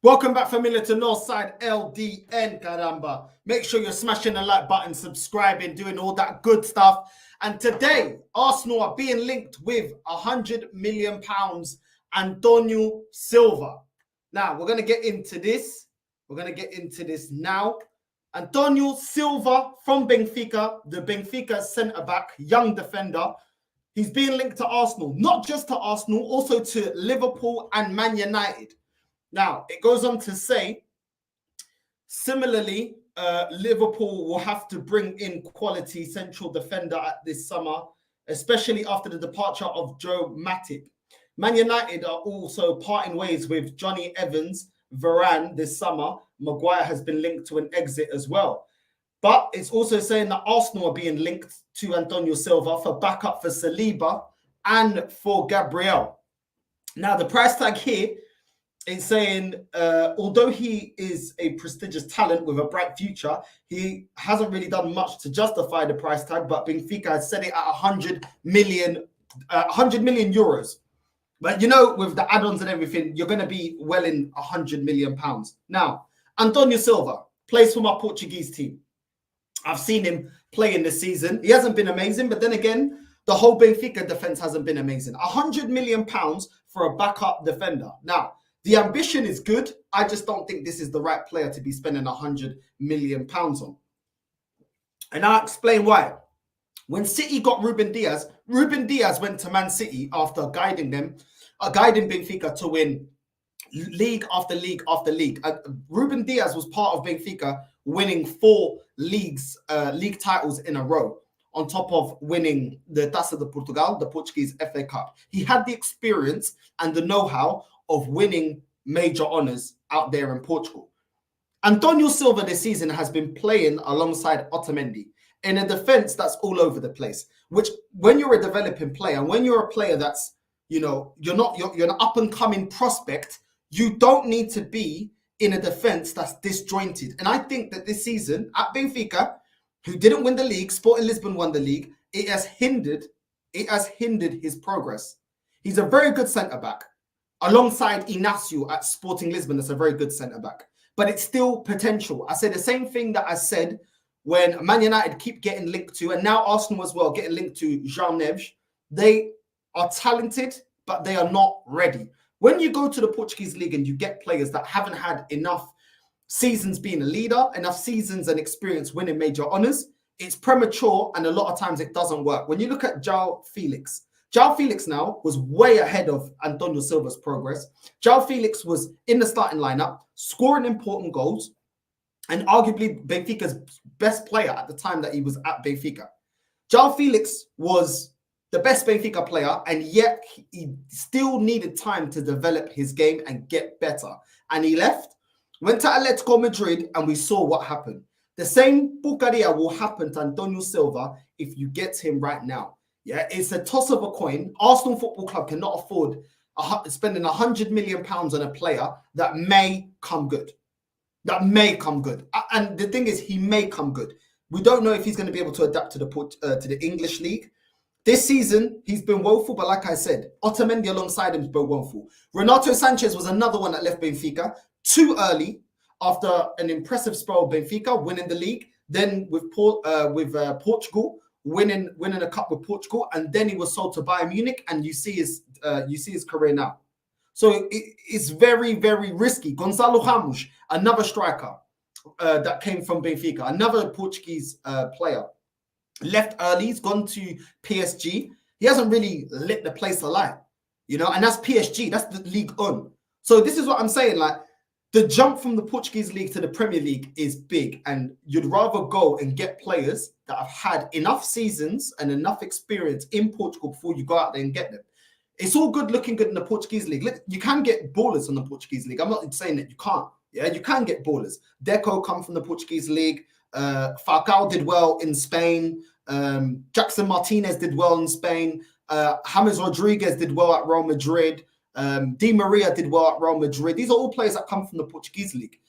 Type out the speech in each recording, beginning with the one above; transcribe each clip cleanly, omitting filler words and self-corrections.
Welcome back, familiar, to NorthsideLDN, caramba. Make sure you're smashing the like button, subscribing, doing all that good stuff. And today, Arsenal are being linked with £100 million, Antonio Silva. Now, we're going to get into this. We're going to get into this now. Antonio Silva from Benfica, the Benfica centre-back, young defender. He's being linked to Arsenal, not just to Arsenal, also to Liverpool and Man United. Now, it goes on to say, similarly, Liverpool will have to bring in quality central defender at this summer, especially after the departure of Joe Matip. Man United are also parting ways with Johnny Evans, Varane this summer. Maguire has been linked to an exit as well. But it's also saying that Arsenal are being linked to Antonio Silva for backup for Saliba and for Gabriel. Now, the price tag here is saying, although he is a prestigious talent with a bright future, he hasn't really done much to justify the price tag, but Benfica has set it at 100 million euros. But you know, with the add-ons and everything, you're going to be well in £100 million. Now, Antonio Silva plays for my Portuguese team. I've seen him play in this season. He hasn't been amazing, but then again, the whole Benfica defense hasn't been amazing. £100 million for a backup defender. Now, the ambition is good. I just don't think this is the right player to be spending £100 million on. And I'll explain why. When City got Ruben Diaz went to Man City after guiding Benfica to win league after league after league. Ruben Diaz was part of Benfica winning 4 league titles in a row, on top of winning the Taça de Portugal, the Portuguese FA Cup. He had the experience and the know-how of winning major honours out there in Portugal. Antonio Silva this season has been playing alongside Otamendi in a defence that's all over the place, which when you're a developing player, when you're a player that's, you're an up-and-coming prospect, you don't need to be in a defence that's disjointed. And I think that this season at Benfica, who didn't win the league, Sporting Lisbon won the league, it has hindered his progress. He's a very good centre-back. Alongside Inacio at Sporting Lisbon, that's a very good centre-back. But it's still potential. I say the same thing that I said when Man United keep getting linked to, and now Arsenal as well, getting linked to Jean Neves. They are talented, but they are not ready. When you go to the Portuguese league and you get players that haven't had enough seasons being a leader, enough seasons and experience winning major honours, it's premature, and a lot of times it doesn't work. When you look at João Felix now was way ahead of Antonio Silva's progress. João Felix was in the starting lineup, scoring important goals, and arguably Benfica's best player at the time that he was at Benfica. João Felix was the best Benfica player, and yet he still needed time to develop his game and get better. And he left, went to Atletico Madrid, and we saw what happened. The same porcaria will happen to Antonio Silva if you get him right now. Yeah, it's a toss of a coin. Arsenal Football Club cannot afford spending £100 million on a player that may come good. And the thing is, he may come good. We don't know if he's going to be able to adapt to the English league. This season, he's been woeful, but like I said, Otamendi alongside him has been woeful. Renato Sanchez was another one that left Benfica too early after an impressive spell of Benfica, winning the league, then with Portugal, winning a cup with Portugal, and then he was sold to Bayern Munich, and you see his career now. So it's very, very risky. Gonçalo Ramos, another striker that came from Benfica, another Portuguese player, left early. He's gone to PSG. He hasn't really lit the place alight, and that's PSG. That's the Ligue 1. So this is what I'm saying, like, the jump from the Portuguese league to the Premier League is big, and you'd rather go and get players that have had enough seasons and enough experience in Portugal before you go out there and get them. It's all good looking good in the Portuguese league. You can get ballers in the Portuguese league. I'm not saying that you can't. Yeah, you can get ballers. Deco come from the Portuguese league. Falcao did well in Spain. Jackson Martinez did well in Spain. James Rodriguez did well at Real Madrid. Di Maria did well at Real Madrid. These are all players that come from the Portuguese league.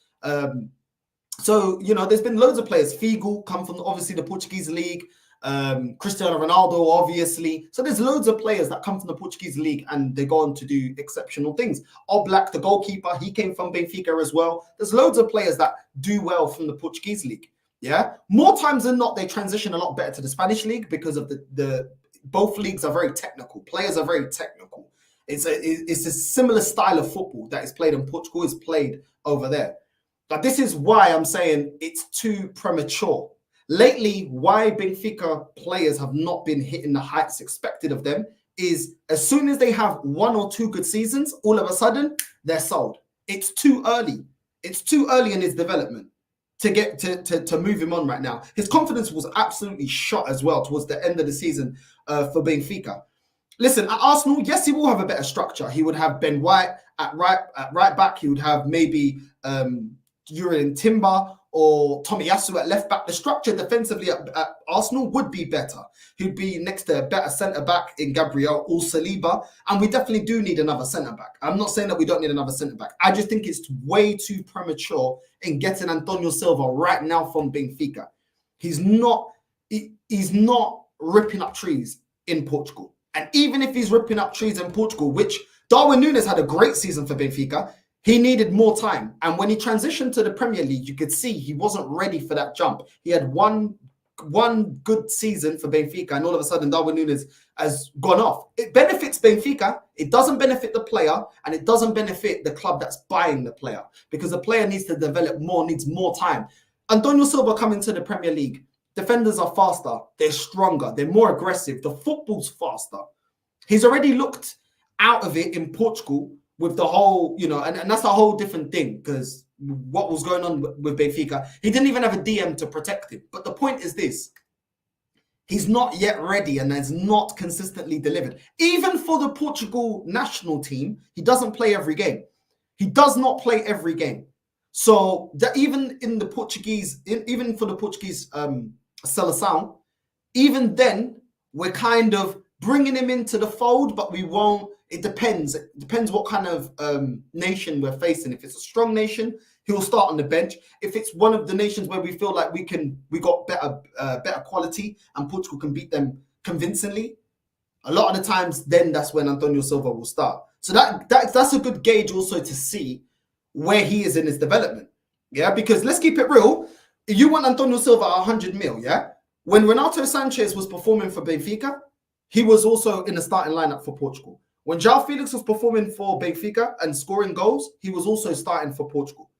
So, there's been loads of players. Figo come from, obviously, the Portuguese league. Cristiano Ronaldo, obviously. So there's loads of players that come from the Portuguese league and they go on to do exceptional things. Oblak, the goalkeeper, he came from Benfica as well. There's loads of players that do well from the Portuguese league. Yeah, more times than not, they transition a lot better to the Spanish league because of the both leagues are very technical. Players are very technical. It's a similar style of football that is played in Portugal is played over there. But this is why I'm saying it's too premature. Lately, why Benfica players have not been hitting the heights expected of them is as soon as they have 1 or 2 good seasons, all of a sudden they're sold. It's too early. It's too early in his development to get to move him on right now. His confidence was absolutely shot as well towards the end of the season for Benfica. Listen, at Arsenal, yes, he will have a better structure. He would have Ben White at right back. He would have maybe Jurrien Timber or Tomiyasu at left back. The structure defensively at Arsenal would be better. He'd be next to a better centre back in Gabriel or Saliba, and we definitely do need another centre back. I'm not saying that we don't need another centre back. I just think it's way too premature in getting Antonio Silva right now from Benfica. He's not ripping up trees in Portugal, and even if he's ripping up trees in Portugal, which Darwin Núñez had a great season for Benfica, he needed more time. And when he transitioned to the Premier League, you could see he wasn't ready for that jump. He had one good season for Benfica, and all of a sudden Darwin Núñez has gone off. It benefits Benfica. It doesn't benefit the player, and it doesn't benefit the club that's buying the player, because the player needs to develop more, needs more time. Antonio Silva coming to the Premier League. Defenders are faster. They're stronger. They're more aggressive. The football's faster. He's already looked out of it in Portugal with the whole, and that's a whole different thing, because what was going on with Benfica, he didn't even have a DM to protect him. But the point is this: he's not yet ready and has not consistently delivered. Even for the Portugal national team, he doesn't play every game. He does not play every game. So that even in the Portuguese, even for the Portuguese seleção, even then we're kind of bringing him into the fold, but we won't. It depends. It depends what kind of nation we're facing. If it's a strong nation, he'll start on the bench. If it's one of the nations where we feel like we got better quality and Portugal can beat them convincingly, a lot of the times, then that's when Antonio Silva will start. So that's a good gauge also to see where he is in his development. Yeah, because let's keep it real. You want Antonio Silva at 100 mil, yeah? When Renato Sanchez was performing for Benfica, he was also in the starting lineup for Portugal. When João Felix was performing for Benfica and scoring goals, he was also starting for Portugal.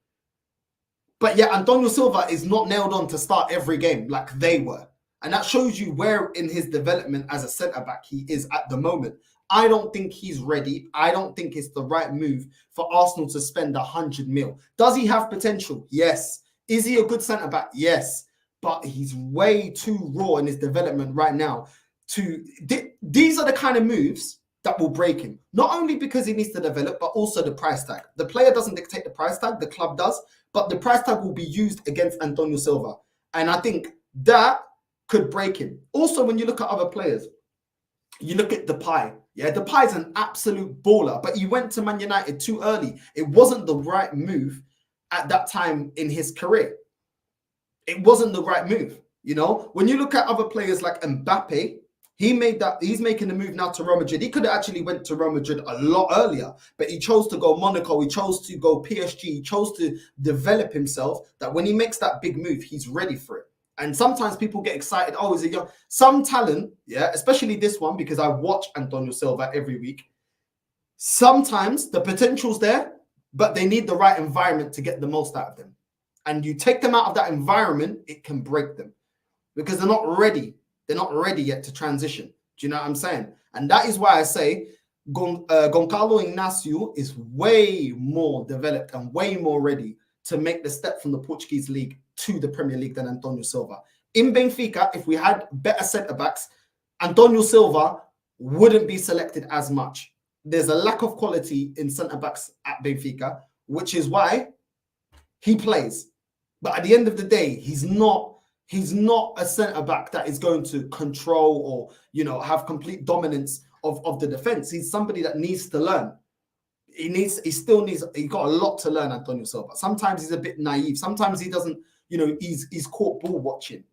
But yet Antonio Silva is not nailed on to start every game like they were. And that shows you where in his development as a centre-back he is at the moment. I don't think he's ready. I don't think it's the right move for Arsenal to spend 100 mil. Does he have potential? Yes. Is he a good centre-back? Yes. But he's way too raw in his development right now. These are the kind of moves that will break him. Not only because he needs to develop, but also the price tag. The player doesn't dictate the price tag, the club does, but the price tag will be used against Antonio Silva. And I think that could break him. Also, when you look at other players, you look at Depay. Yeah, Depay's an absolute baller, but he went to Man United too early. It wasn't the right move at that time in his career. It wasn't the right move. When you look at other players like Mbappe, he's making the move now to Real Madrid. He could have actually went to Real Madrid a lot earlier, but he chose to go Monaco. He chose to go PSG. He chose to develop himself, that when he makes that big move, he's ready for it. And sometimes people get excited. Oh, is it young? Some talent, yeah, especially this one, because I watch Antonio Silva every week. Sometimes the potential's there, but they need the right environment to get the most out of them. And you take them out of that environment, it can break them because they're not ready. They're not ready yet to transition. Do you know what I'm saying? And that is why I say Goncalo Inácio is way more developed and way more ready to make the step from the Portuguese league to the Premier League than Antonio Silva. In Benfica, if we had better centre-backs, Antonio Silva wouldn't be selected as much. There's a lack of quality in centre-backs at Benfica, which is why he plays. But at the end of the day, he's not a centre-back that is going to control or, have complete dominance of the defence. He's somebody that needs to learn. He's got a lot to learn, Antonio Silva. Sometimes he's a bit naive. Sometimes he doesn't, he's caught ball watching.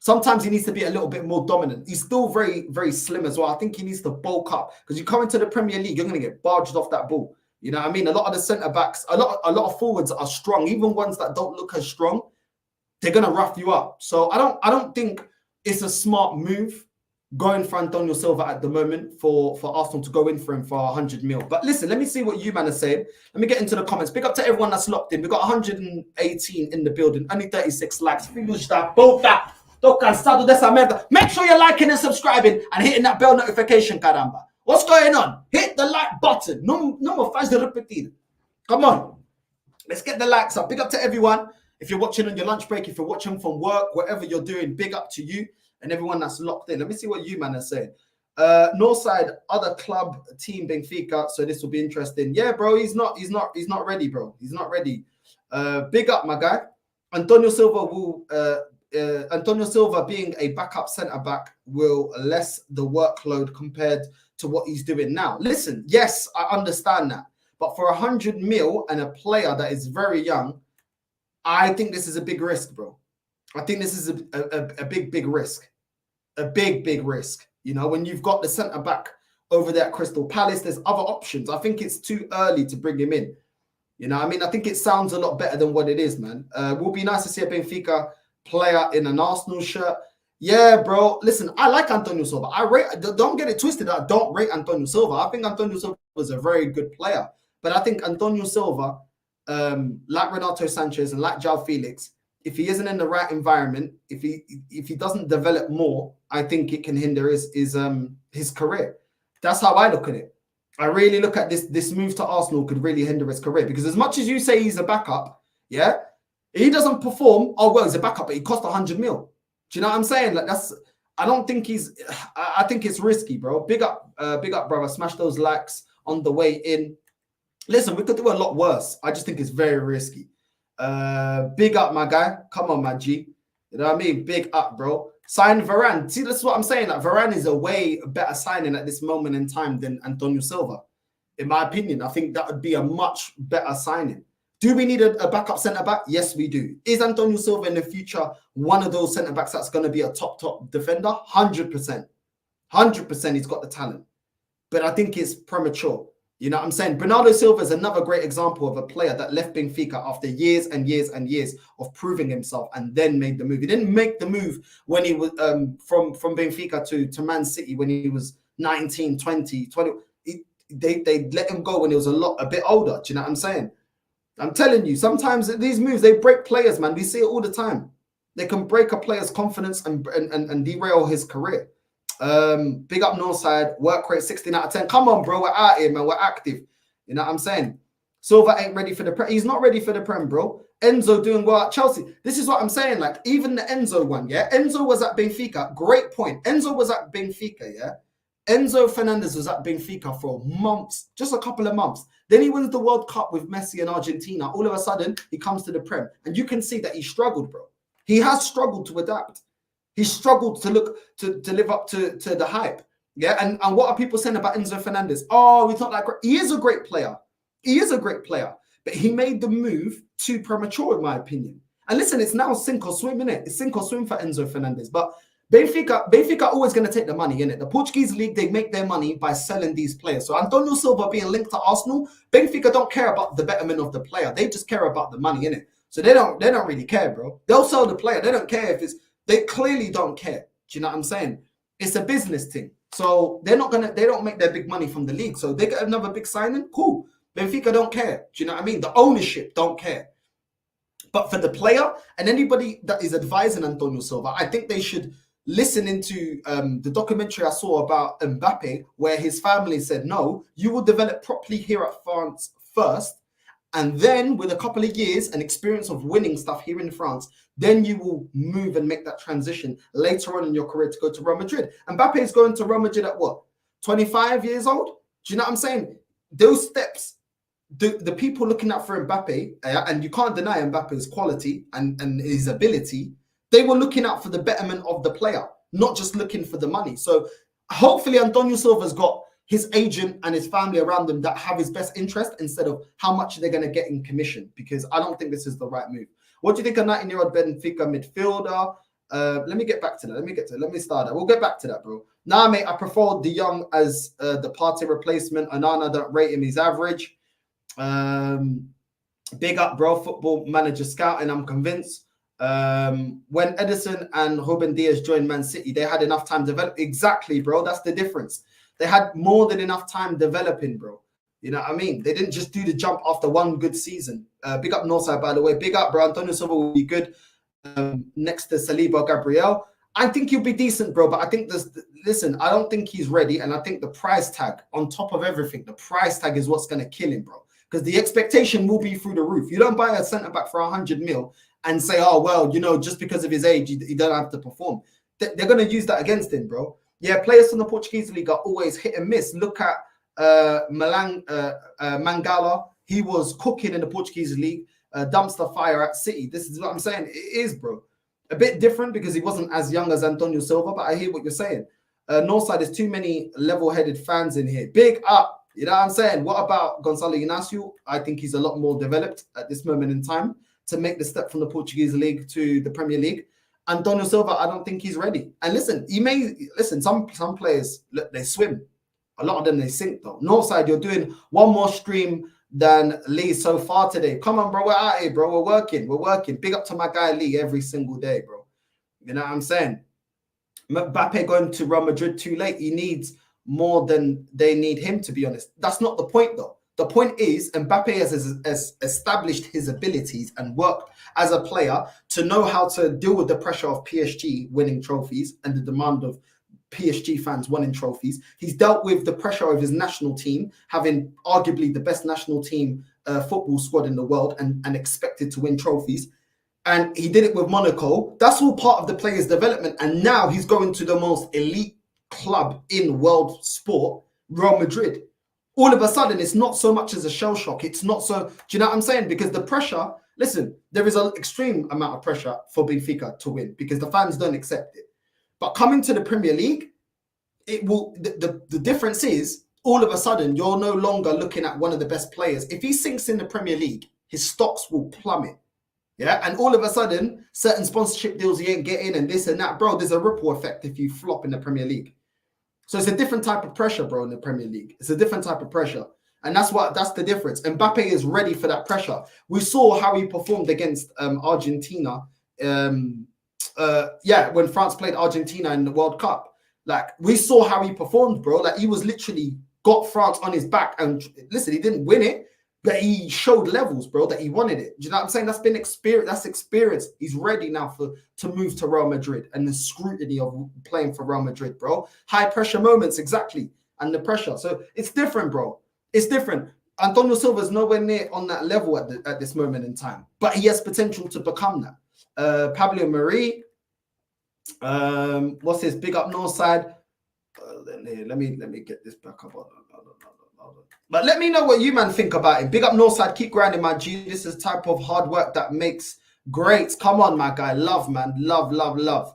Sometimes he needs to be a little bit more dominant. He's still very, very slim as well. I think he needs to bulk up because you come into the Premier League, you're going to get barged off that ball. You know what I mean? A lot of the centre backs, a lot of forwards are strong. Even ones that don't look as strong, they're going to rough you up. So I don't think it's a smart move going for Antonio Silva at the moment for Arsenal to go in for him for 100 mil. But listen, let me see what you man are saying. Let me get into the comments. Big up to everyone that's locked in. We've got 118 in the building, only 36 likes. Make sure you're liking and subscribing and hitting that bell notification, caramba. What's going on? Hit the like button. No more faz de repetir. Come on. Let's get the likes up. Big up to everyone. If you're watching on your lunch break, if you're watching from work, whatever you're doing, big up to you and everyone that's locked in. Let me see what you man are saying. Northside, other club team, Benfica. So this will be interesting. Yeah, bro, he's not ready, bro. He's not ready. Big up, my guy. Antonio Silva being a backup centre back will less the workload compared to what he's doing now. Listen, yes, I understand that, but for 100 mil and a player that is very young, I think this is a big risk, bro. I think this is a big risk. A big risk. You know, when you've got the centre back over there at Crystal Palace, there's other options. I think it's too early to bring him in. You know, I mean, I think it sounds a lot better than what it is, man. Will be nice to see a Benfica player in an Arsenal shirt. Yeah, bro. Listen, I like Antonio Silva. Don't get it twisted. I don't rate Antonio Silva. I think Antonio Silva is a very good player. But I think Antonio Silva, like Renato Sanchez and like João Felix, if he isn't in the right environment, if he doesn't develop more, I think it can hinder his career. That's how I look at it. I really look at this move to Arsenal could really hinder his career because as much as you say he's a backup, yeah, he doesn't perform. Oh well, he's a backup, but he cost 100 mil. Do you know what I'm saying? Like I don't think I think it's risky, bro. Big up, brother. Smash those likes on the way in. Listen, we could do a lot worse. I just think it's very risky. Big up, my guy. Come on, my G. You know what I mean? Big up, bro. Sign Varane. See, that's what I'm saying. Like Varane is a way better signing at this moment in time than Antonio Silva. In my opinion, I think that would be a much better signing. Do we need a backup centre-back? Yes, we do. Is Antonio Silva in the future one of those centre-backs that's going to be a top defender? 100%. 100% he's got the talent. But I think it's premature. You know what I'm saying? Bernardo Silva is another great example of a player that left Benfica after years and years and years of proving himself and then made the move. He didn't make the move when he was from Benfica to Man City when he was 19, 20. They let him go when he was a bit older. Do you know what I'm saying? I'm telling you, sometimes these moves, they break players, man. We see it all the time. They can break a player's confidence and derail his career. Big up Northside, work rate 16 out of 10. Come on, bro, we're out here, man. We're active. You know what I'm saying? Silva ain't ready for the Prem. He's not ready for the Prem, bro. Enzo doing well at Chelsea. This is what I'm saying. Like, even the Enzo one, yeah? Enzo was at Benfica. Great point. Enzo was at Benfica, yeah? Enzo Fernandez was at Benfica for months, just a couple of months. Then he wins the World Cup with Messi and Argentina. All of a sudden, he comes to the Prem. And you can see that he struggled, bro. He has struggled to adapt. He struggled to live up to the hype. Yeah. And what are people saying about Enzo Fernandez? Oh, he's not that great. He is a great player. He is a great player. But he made the move too premature, in my opinion. And listen, it's now sink or swim, innit? It's sink or swim for Enzo Fernandez. But Benfica always going to take the money, innit? The Portuguese league, they make their money by selling these players. So Antonio Silva being linked to Arsenal, Benfica don't care about the betterment of the player. They just care about the money, innit? So they don't really care, bro. They'll sell the player. They don't care if it's... They clearly don't care. Do you know what I'm saying? It's a business thing. So they don't make their big money from the league. So they get another big signing. Cool. Benfica don't care. Do you know what I mean? The ownership don't care. But for the player and anybody that is advising Antonio Silva, I think they should listen into the documentary I saw about Mbappe, where his family said, no, you will develop properly here at France first. And then with a couple of years and experience of winning stuff here in France, then you will move and make that transition later on in your career to go to Real Madrid. Mbappe is going to Real Madrid at what? 25 years old? Do you know what I'm saying? Those steps, the people looking out for Mbappe, and you can't deny Mbappe's quality and his ability, they were looking out for the betterment of the player, not just looking for the money. So hopefully Antonio Silva's got his agent and his family around him that have his best interest instead of how much they're going to get in commission, because I don't think this is the right move. What do you think of 19-year-old Benfica midfielder? Let me get back to that. Let me start that. We'll get back to that, bro. Nah, mate, I prefer De Jong as the Partey replacement. Onana, don't rate him. He's average. Big up, bro. Football Manager scouting, I'm convinced. When Edison and Ruben Diaz joined Man City, they had enough time to develop. Exactly, bro. That's the difference. They had more than enough time developing, bro. You know what I mean? They didn't just do the jump after one good season. Big up Northside, by the way. Big up, bro. Antonio Silva will be good next to Saliba Gabriel. I think he'll be decent, bro. But I think listen, I don't think he's ready. And I think the price tag, on top of everything, the price tag is what's going to kill him, bro. Because the expectation will be through the roof. You don't buy a centre-back for 100 mil and say, oh, well, you know, just because of his age, he don't have to perform. They're going to use that against him, bro. Yeah, players from the Portuguese league are always hit and miss. Look at Mangala. He was cooking in the Portuguese league. Dumpster fire at City. This is what I'm saying. It is, bro. A bit different because he wasn't as young as Antonio Silva, but I hear what you're saying. Northside, there's too many level-headed fans in here. Big up. You know what I'm saying? What about Gonçalo Inácio? I think he's a lot more developed at this moment in time to make the step from the Portuguese league to the Premier League. Antonio Silva, I don't think he's ready. And listen, some players, they swim. A lot of them, they sink, though. Northside, you're doing one more stream than Lee so far today. Come on, bro. We're out here, bro. We're working. Big up to my guy Lee every single day, bro. You know what I'm saying? Mbappe going to Real Madrid too late. He needs more than they need him, to be honest. That's not the point, though. The point is Mbappe has established his abilities and worked as a player to know how to deal with the pressure of PSG winning trophies and the demand of PSG fans winning trophies. He's dealt with the pressure of his national team, having arguably the best national team football squad in the world and expected to win trophies. And he did it with Monaco. That's all part of the player's development. And now he's going to the most elite club in world sport, Real Madrid. All of a sudden, it's not so much as a shell shock. It's not so, do you know what I'm saying? Because the pressure, listen, there is an extreme amount of pressure for Benfica to win because the fans don't accept it. But coming to the Premier League, it will. The difference is all of a sudden you're no longer looking at one of the best players. If he sinks in the Premier League, his stocks will plummet. Yeah, and all of a sudden, certain sponsorship deals he ain't getting and this and that, bro. There's a ripple effect if you flop in the Premier League. So it's a different type of pressure, bro, in the Premier League. It's a different type of pressure. And that's the difference. Mbappe is ready for that pressure. We saw how he performed against Argentina. When France played Argentina in the World Cup. Like, we saw how he performed, bro. Like, he was literally got France on his back. And listen, he didn't win it, but he showed levels, bro, that he wanted it. Do you know what I'm saying? That's been experience. That's experience. He's ready now to move to Real Madrid and the scrutiny of playing for Real Madrid, bro. High pressure moments, exactly. And the pressure. So it's different, bro. It's different. Antonio Silva is nowhere near on that level at this moment in time, but he has potential to become that. Pablo Marie, what's his big up Northside? Let me get this back up. But let me know what you man think about it. Big up Northside, keep grinding, my G. This is the type of hard work that makes greats. Come on, my guy. Love, man. Love.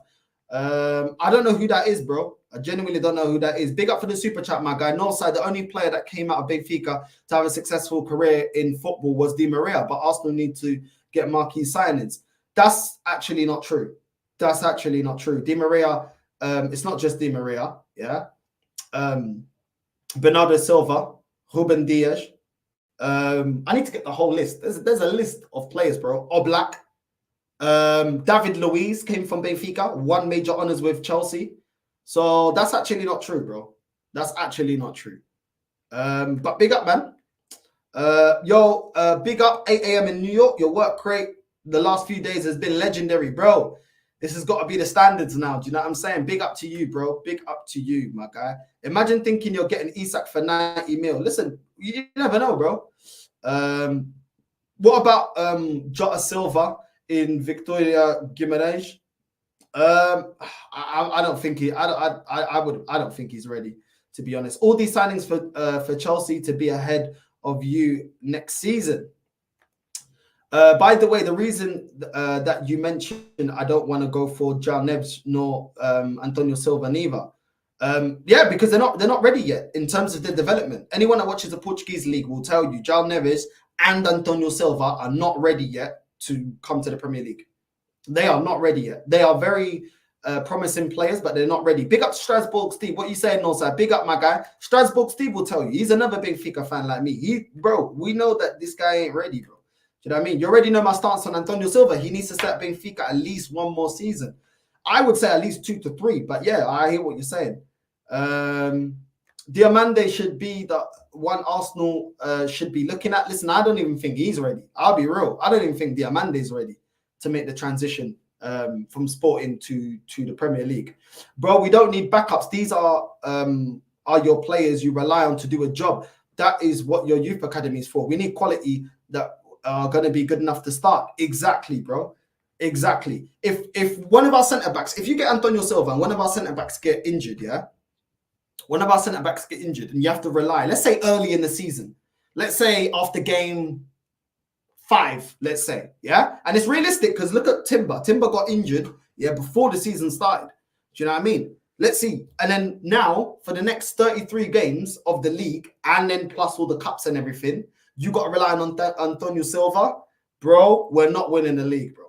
I don't know who that is, bro. I genuinely don't know who that is. Big up for the super chat, my guy. Northside, the only player that came out of Benfica to have a successful career in football was Di Maria, but Arsenal need to get marquee signings. That's actually not true. Di Maria, it's not just Di Maria, yeah. Bernardo Silva, Ruben Diaz. I need to get the whole list. There's a list of players, bro. Oblak. David Luiz came from Benfica, won major honors with Chelsea. So that's actually not true, bro. That's actually not true. But big up, man. Big up, 8 a.m. in New York. Your work rate the last few days has been legendary, bro. This has got to be the standards now. Do you know what I'm saying? Big up to you, bro. Big up to you, my guy. Imagine thinking you're getting Isak for 90 mil. Listen, you never know, bro. What about Jota Silva in Victoria Guimarães? I don't think I don't think he's ready, to be honest. All these signings for Chelsea to be ahead of you next season. By the way, the reason that you mentioned I don't want to go for João Neves nor Antonio Silva neither. Because they're not ready yet in terms of their development. Anyone that watches the Portuguese league will tell you João Neves and Antonio Silva are not ready yet to come to the Premier League. They are not ready yet. They are very promising players, but they're not ready. Big up Strasbourg Steve. What you saying, Northside? Big up my guy. Strasbourg Steve will tell you. He's another Benfica fan like me. Bro, we know that this guy ain't ready, bro. Do you know what I mean? You already know my stance on Antonio Silva. He needs to start Benfica at least one more season. I would say at least 2 to 3. But yeah, I hear what you're saying. Diamande should be the one Arsenal should be looking at. Listen, I don't even think he's ready. I'll be real. I don't even think Diamande is ready to make the transition from Sporting to the Premier League. Bro, we don't need backups. These are your players you rely on to do a job. That is what your youth academy is for. We need quality that are going to be good enough to start. Exactly, bro. Exactly. If one of our centre-backs, if you get Antonio Silva and one of our centre-backs get injured, yeah? One of our centre-backs get injured and you have to rely, let's say early in the season. Let's say after game 5, let's say, yeah? And it's realistic because look at Timber. Timber got injured, yeah, before the season started. Do you know what I mean? Let's see. And then now, for the next 33 games of the league, and then plus all the cups and everything, you got to rely on Antonio Silva. Bro, we're not winning the league, bro.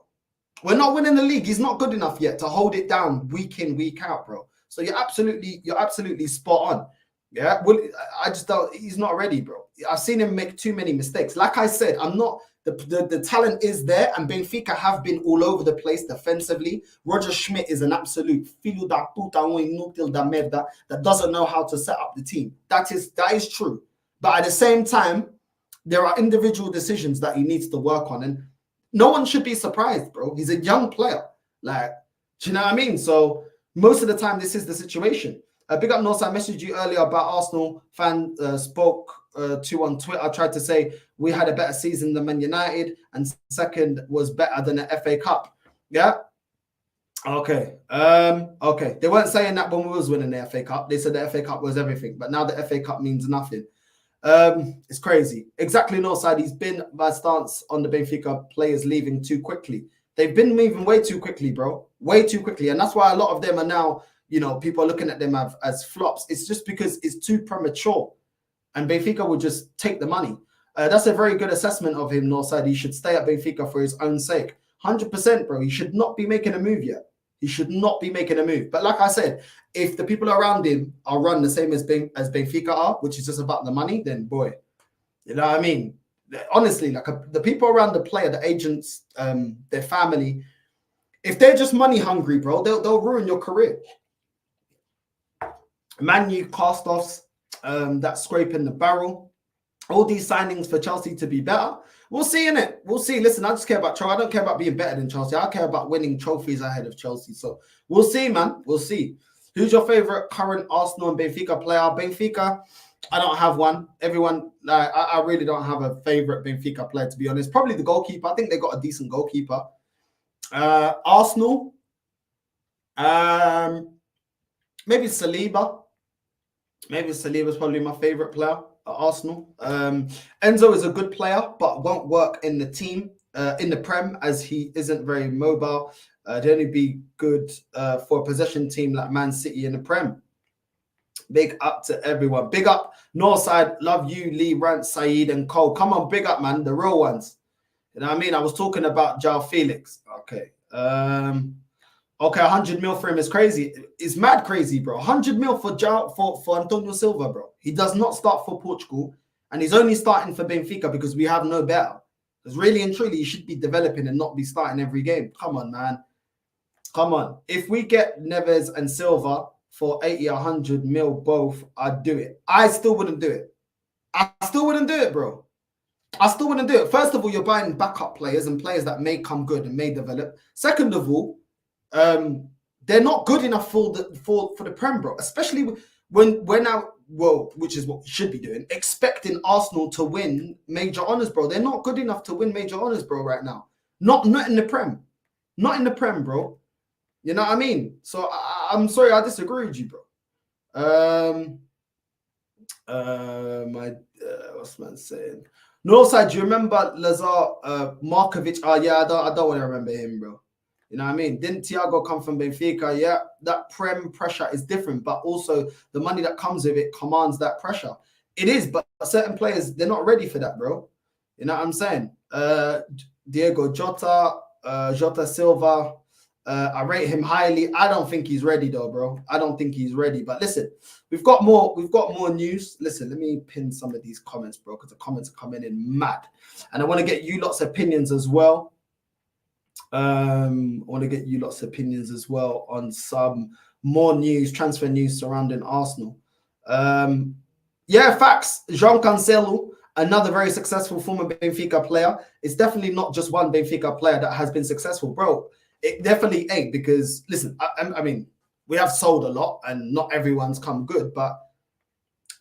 We're not winning the league. He's not good enough yet to hold it down week in, week out, bro. So you're absolutely spot on. Yeah, well, I just don't. He's not ready, bro. I've seen him make too many mistakes. Like I said, I'm not. The talent is there, and Benfica have been all over the place defensively. Roger Schmidt is an absolute filho da puta, inútil da merda that doesn't know how to set up the team. That is true. But at the same time, there are individual decisions that he needs to work on, and no one should be surprised, bro. He's a young player. Like, do you know what I mean? So most of the time, this is the situation. Big up North, I messaged you earlier about Arsenal fan spoke to on Twitter. I tried to say we had a better season than Man United and second was better than the FA Cup. Yeah? Okay. Okay. They weren't saying that when we was winning the FA Cup. They said the FA Cup was everything, but now the FA Cup means nothing. It's crazy. Exactly, Northside. He's been my stance on the Benfica players leaving too quickly. They've been moving way too quickly, bro. Way too quickly. And that's why a lot of them are now, you know, people are looking at them as flops. It's just because it's too premature. And Benfica will just take the money. That's a very good assessment of him, Northside. He should stay at Benfica for his own sake. 100%, bro. He should not be making a move yet. He should not be making a move. But like I said, if the people around him are run the same as Benfica are, which is just about the money, then boy, you know what I mean? Honestly, like the people around the player, the agents, their family, if they're just money hungry, bro, they'll ruin your career. Man U cast-offs, that scrape in the barrel. All these signings for Chelsea to be better. We'll see, innit? We'll see. Listen, I just care about Chelsea. I don't care about being better than Chelsea. I care about winning trophies ahead of Chelsea. So we'll see, man. We'll see. Who's your favorite current Arsenal and Benfica player? Benfica, I don't have one. Everyone, I really don't have a favorite Benfica player, to be honest. Probably the goalkeeper. I think they got a decent goalkeeper. Arsenal, maybe Saliba. Maybe Saliba is probably my favorite player at Arsenal. Enzo is a good player, but won't work in the team, in the Prem, as he isn't very mobile. They'd only be good for a possession team like Man City in the Prem. Big up to everyone. Big up Northside. Love you, Lee, Rant, Saeed, and Cole. Come on, big up, man. The real ones. You know what I mean? I was talking about João Felix. Okay. Okay, 100 mil for him is crazy. It's mad crazy, bro. 100 mil for Antonio Silva, bro. He does not start for Portugal, and he's only starting for Benfica because we have no better. Because really and truly, he should be developing and not be starting every game. Come on, man. Come on. If we get Neves and Silva for 80, 100 mil both, I'd do it. I still wouldn't do it. I still wouldn't do it, bro. I still wouldn't do it. First of all, you're buying backup players and players that may come good and may develop. Second of all, they're not good enough for the Prem, bro. Especially when we're now, well, which is what we should be doing, expecting Arsenal to win major honours, bro. They're not good enough to win major honours, bro, right now. Not in the Prem. Not in the Prem, bro. You know what I mean? So I'm sorry, I disagree with you, bro. What's man saying? Northside, do you remember Lazar Markovic? Oh yeah, I don't want to remember him, bro. You know what I mean? Didn't Thiago come from Benfica? Yeah, that Prem pressure is different, but also the money that comes with it commands that pressure. It is, but certain players, they're not ready for that, bro. You know what I'm saying? Diego Jota, Jota Silva. I rate him highly. I don't think he's ready though, bro. I don't think he's ready. But listen, we've got more news. Listen, let me pin some of these comments, bro, because the comments are coming in mad. And I want to get you lots of opinions as well. On some more news, transfer news surrounding Arsenal. Yeah, facts. João Cancelo, another very successful former Benfica player. It's definitely not just one Benfica player that has been successful, bro. It definitely ain't, because listen, I mean, we have sold a lot and not everyone's come good, but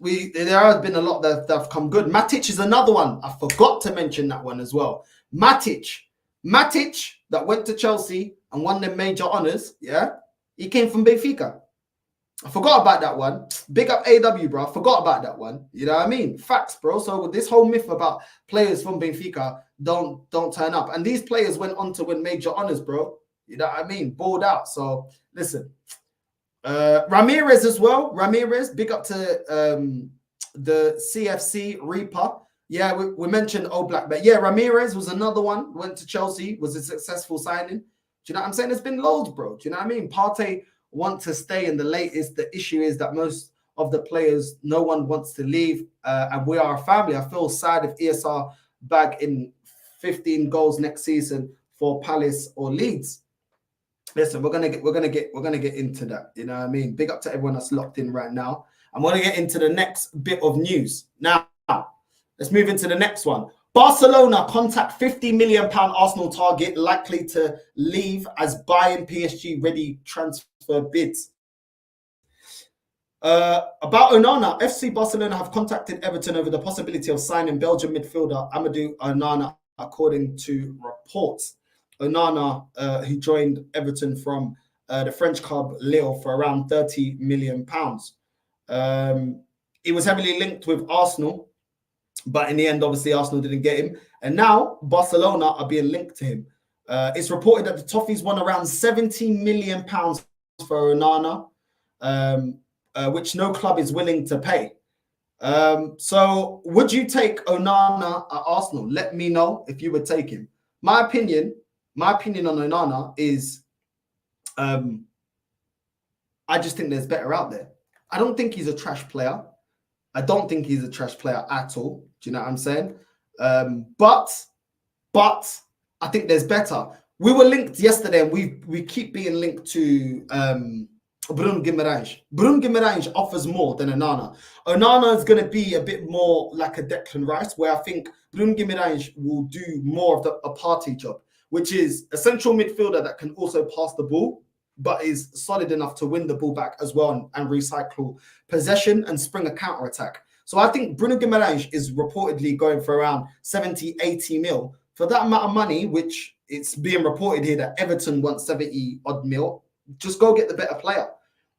there has been a lot that have come good. Matic is another one. I forgot to mention that one as well. Matic that went to Chelsea and won the major honors. Yeah, he came from Benfica. I forgot about that one. Big up AW, bro. I forgot about that one. You know what I mean? Facts, bro. So with this whole myth about players from Benfica don't turn up, and these players went on to win major honors, bro. You know what I mean? Balled out. So listen, Ramirez as well. Ramirez, big up to the CFC Reaper. Yeah, we mentioned Oblak, but yeah, Ramirez was another one. Went to Chelsea, was a successful signing. Do you know what I'm saying? There's been loads, bro. Do you know what I mean? Partey want to stay in the latest. The issue is that most of the players, no one wants to leave, and we are a family. I feel sad if ESR bag in 15 goals next season for Palace or Leeds. Listen, we're gonna get into that. You know what I mean? Big up to everyone that's locked in right now. I'm gonna get into the next bit of news now. Let's move into the next one. Barcelona contact £50 million Arsenal target likely to leave as buying PSG ready transfer bids. About Onana, FC Barcelona have contacted Everton over the possibility of signing Belgian midfielder Amadou Onana, according to reports. Onana, who joined Everton from the French club Lille for around £30 million. He was heavily linked with Arsenal, but in the end, obviously, Arsenal didn't get him. And now Barcelona are being linked to him. It's reported that the Toffees won around £17 million for Onana, which no club is willing to pay. So would you take Onana at Arsenal? Let me know if you would take him. My opinion on Onana is I just think there's better out there. I don't think he's a trash player. I don't think he's a trash player at all. Do you know what I'm saying? But I think there's better. We were linked yesterday, and we keep being linked to Bruno Guimaraes. Bruno Guimaraes offers more than Onana. Onana is going to be a bit more like a Declan Rice, where I think Bruno Guimaraes will do more of a Partey job, which is a central midfielder that can also pass the ball, but is solid enough to win the ball back as well and recycle possession and spring a counter-attack. So I think Bruno Guimaraes is reportedly going for around 70, 80 mil. For that amount of money, which it's being reported here that Everton wants 70 odd mil, just go get the better player.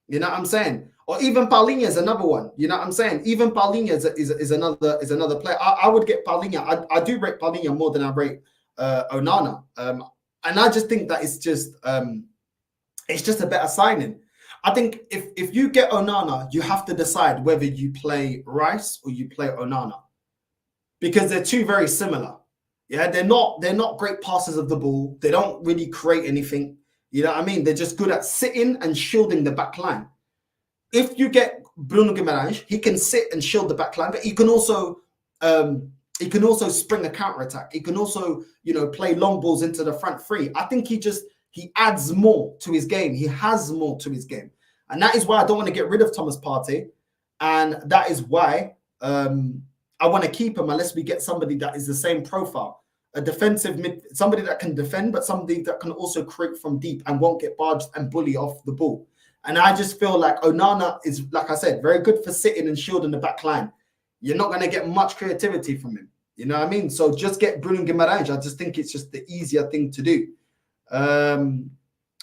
You know what I'm saying? Or even Paulinho is another one. You know what I'm saying? Even Paulinho is another player. I would get Paulinho. I do rate Paulinho more than I rate Onana. And I just think that it's just a better signing. I think if you get Onana, you have to decide whether you play Rice or you play Onana, because they're two very similar. Yeah, they're not great passers of the ball. They don't really create anything. You know what I mean? They're just good at sitting and shielding the back line. If you get Bruno Guimaraes, he can sit and shield the back line, but he can also spring a counter attack. He can also, play long balls into the front three. I think he adds more to his game. He has more to his game. And that is why I don't want to get rid of Thomas Partey. And that is why I want to keep him unless we get somebody that is the same profile. A defensive mid, somebody that can defend, but somebody that can also create from deep and won't get barged and bully off the ball. And I just feel like Onana is, like I said, very good for sitting and shielding the back line. You're not going to get much creativity from him. You know what I mean? So just get Bruno Guimaraes. I just think it's just the easier thing to do. I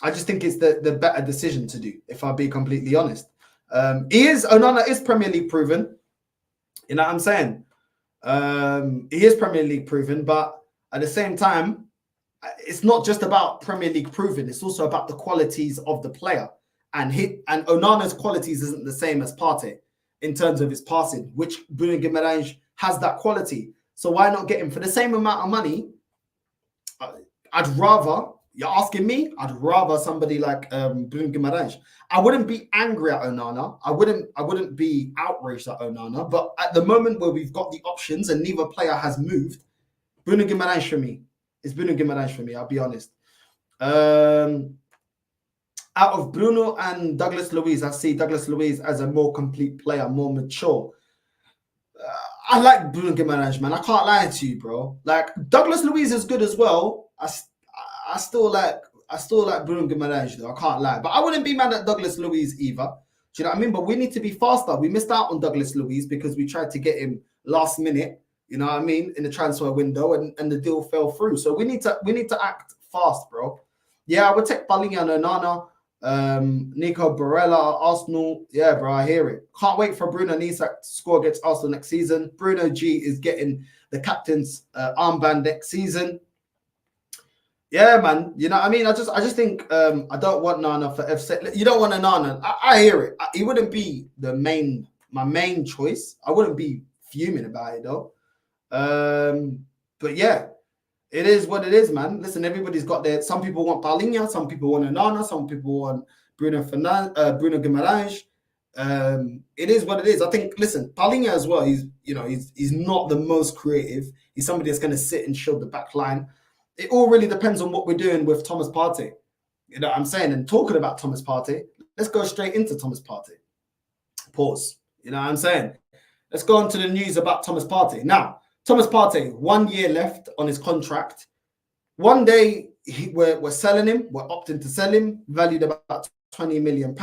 just think it's the better decision to do, if I'll be completely honest. Onana is Premier League proven. You know what I'm saying? He is Premier League proven, but at the same time, it's not just about Premier League proven. It's also about the qualities of the player. And Onana's qualities isn't the same as Partey in terms of his passing, which Bruno Guimaraes has that quality. So why not get him for the same amount of money? I'd rather, you're asking me, I'd rather somebody like Bruno Guimaraes. I wouldn't be angry at Onana. I wouldn't be outraged at Onana. But at the moment where we've got the options and neither player has moved, Bruno Guimaraes for me. It's Bruno Guimaraes for me, I'll be honest. Out of Bruno and Douglas Luiz, I see Douglas Luiz as a more complete player, more mature. I like Bruno Guimaraes, man. I can't lie to you, bro. Like Douglas Luiz is good as well. I still like Bruno Guimaraes, though. I can't lie, but I wouldn't be mad at Douglas Luiz either. Do you know what I mean? But we need to be faster. We missed out on Douglas Luiz because we tried to get him last minute. You know what I mean? In the transfer window, and the deal fell through. So we need to act fast, bro. Yeah, I would take Palhinha and Onana. Nico Barella, Arsenal. Yeah, bro, I hear it. Can't wait for Bruno Isak to score against Arsenal next season. Bruno G is getting the captain's armband next season. Yeah, man. You know what I mean? I just think I don't want Nana for FC. You don't want a Nana. I hear it. He wouldn't be my main choice. I wouldn't be fuming about it though. But yeah. It is what it is, man. Listen, everybody's got their. Some people want Palhinha, some people want Onana, some people want Bruno Guimaraes. It is what it is. I think. Listen, Palhinha as well. He's not the most creative. He's somebody that's going to sit and shield the back line. It all really depends on what we're doing with Thomas Partey. You know what I'm saying? And talking about Thomas Partey, let's go straight into Thomas Partey. Pause. You know what I'm saying? Let's go on to the news about Thomas Partey now. Thomas Partey, 1 year left on his contract. One day we're selling him. We're opting to sell him, valued about £20 million.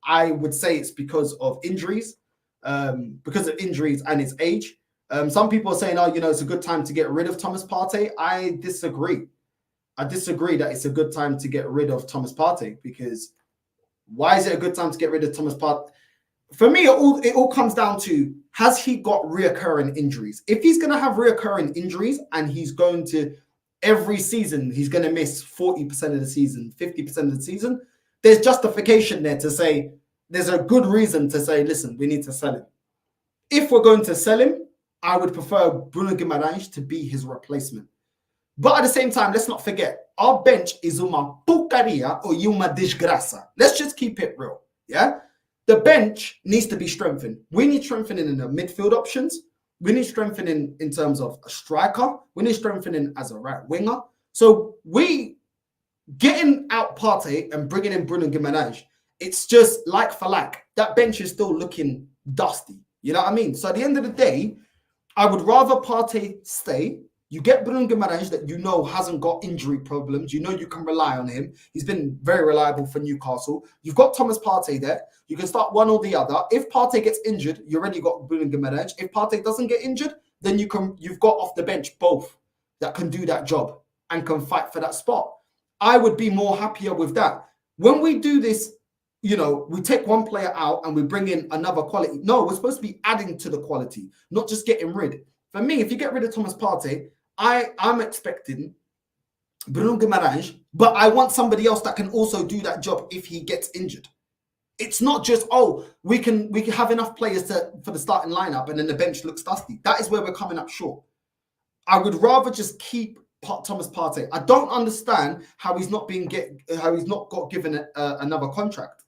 I would say it's because of injuries, and his age. Some people are saying, it's a good time to get rid of Thomas Partey. I disagree. I disagree that it's a good time to get rid of Thomas Partey, because why is it a good time to get rid of Thomas Partey? For me, it all comes down to, has he got reoccurring injuries? If he's going to have reoccurring injuries and he's going to, every season, he's going to miss 40% of the season, 50% of the season, there's justification there to say, there's a good reason to say, listen, we need to sell him. If we're going to sell him, I would prefer Bruno Guimaraes to be his replacement. But at the same time, let's not forget, our bench is uma porcaria or uma desgraça. Let's just keep it real, yeah? The bench needs to be strengthened. We need strengthening in the midfield options. We need strengthening in terms of a striker. We need strengthening as a right winger. So we getting out Partey and bringing in Bruno Guimaraes, it's just like for like. That bench is still looking dusty. You know what I mean? So at the end of the day, I would rather Partey stay. You get Bruno Guimaraes that hasn't got injury problems. You can rely on him. He's been very reliable for Newcastle. You've got Thomas Partey there. You can start one or the other. If Partey gets injured, you already got Bruno Guimaraes. If Partey doesn't get injured, then you've got off the bench both that can do that job and can fight for that spot. I would be more happier with that. When we do this, we take one player out and we bring in another quality. No, we're supposed to be adding to the quality, not just getting rid. For me, if you get rid of Thomas Partey, I'm expecting Bruno Guimaraes, but I want somebody else that can also do that job if he gets injured. It's not just, we can have enough players for the starting lineup and then the bench looks dusty. That is where we're coming up short. I would rather just keep Thomas Partey. I don't understand how he's not got given another contract.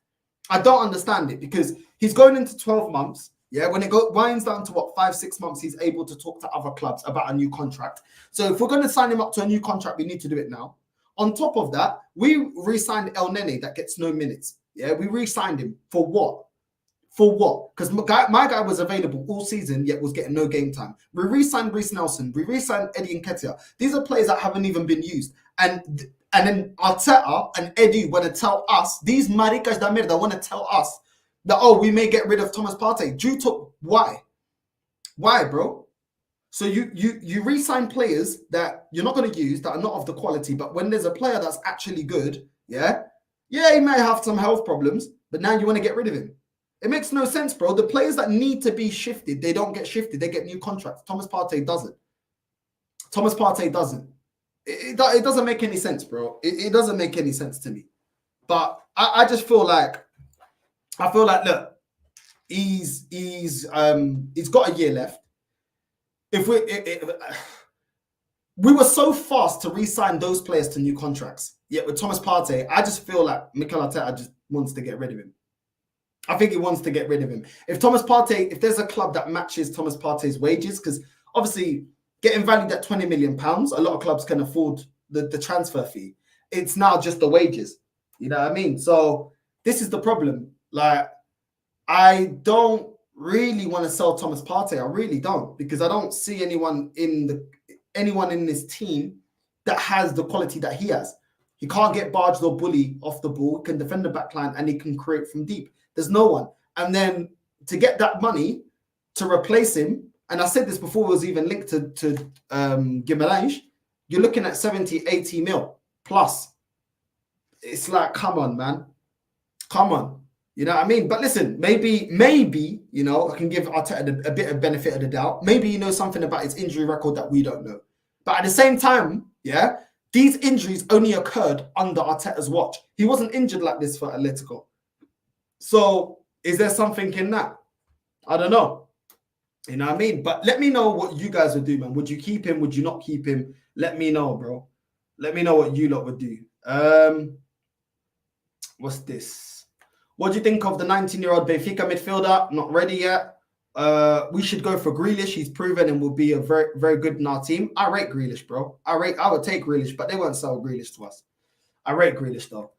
I don't understand it, because he's going into 12 months. Yeah, when it winds down to 5-6 months, he's able to talk to other clubs about a new contract. So if we're going to sign him up to a new contract, we need to do it now. On top of that, we re-signed El Nene that gets no minutes. Yeah, we re-signed him for what? For what? Because my guy was available all season, yet was getting no game time. We re-signed Reece Nelson. We re-signed Eddie Nketiah. These are players that haven't even been used. And then Arteta and Eddie want to tell us, these maricas da merda want to tell us that, we may get rid of Thomas Partey. Due to why? Why, bro? So you re-sign players that you're not going to use, that are not of the quality, but when there's a player that's actually good, he may have some health problems, but now you want to get rid of him. It makes no sense, bro. The players that need to be shifted, they don't get shifted. They get new contracts. Thomas Partey doesn't. Thomas Partey doesn't. It doesn't make any sense, bro. It doesn't make any sense to me. But I just feel like, look, he's got a year left. we were so fast to re-sign those players to new contracts. Yet with Thomas Partey, I just feel like Mikel Arteta just wants to get rid of him. I think he wants to get rid of him. If Thomas Partey, if there's a club that matches Thomas Partey's wages, because obviously getting valued at £20 million, a lot of clubs can afford the transfer fee. It's now just the wages. You know what I mean? So this is the problem. Like, I don't really want to sell Thomas Partey. I really don't, because I don't see anyone in this team that has the quality that he has. He can't get barged or bullied off the ball, can defend the back line, and he can create from deep. There's no one. And then to get that money to replace him, and I said this before it was even linked to Guimarães, you're looking at 70, 80 mil plus. It's like, come on, man. Come on. You know what I mean? But listen, maybe, you know, I can give Arteta a bit of benefit of the doubt. Maybe you know something about his injury record that we don't know. But at the same time, yeah, these injuries only occurred under Arteta's watch. He wasn't injured like this for Atletico. So is there something in that? I don't know. You know what I mean? But let me know what you guys would do, man. Would you keep him? Would you not keep him? Let me know, bro. Let me know what you lot would do. What's this? What do you think of the 19-year-old Benfica midfielder? Not ready yet. We should go for Grealish. He's proven and will be a very, very good in our team. I rate Grealish, bro. I would take Grealish, but they won't sell Grealish to us. I rate Grealish, though.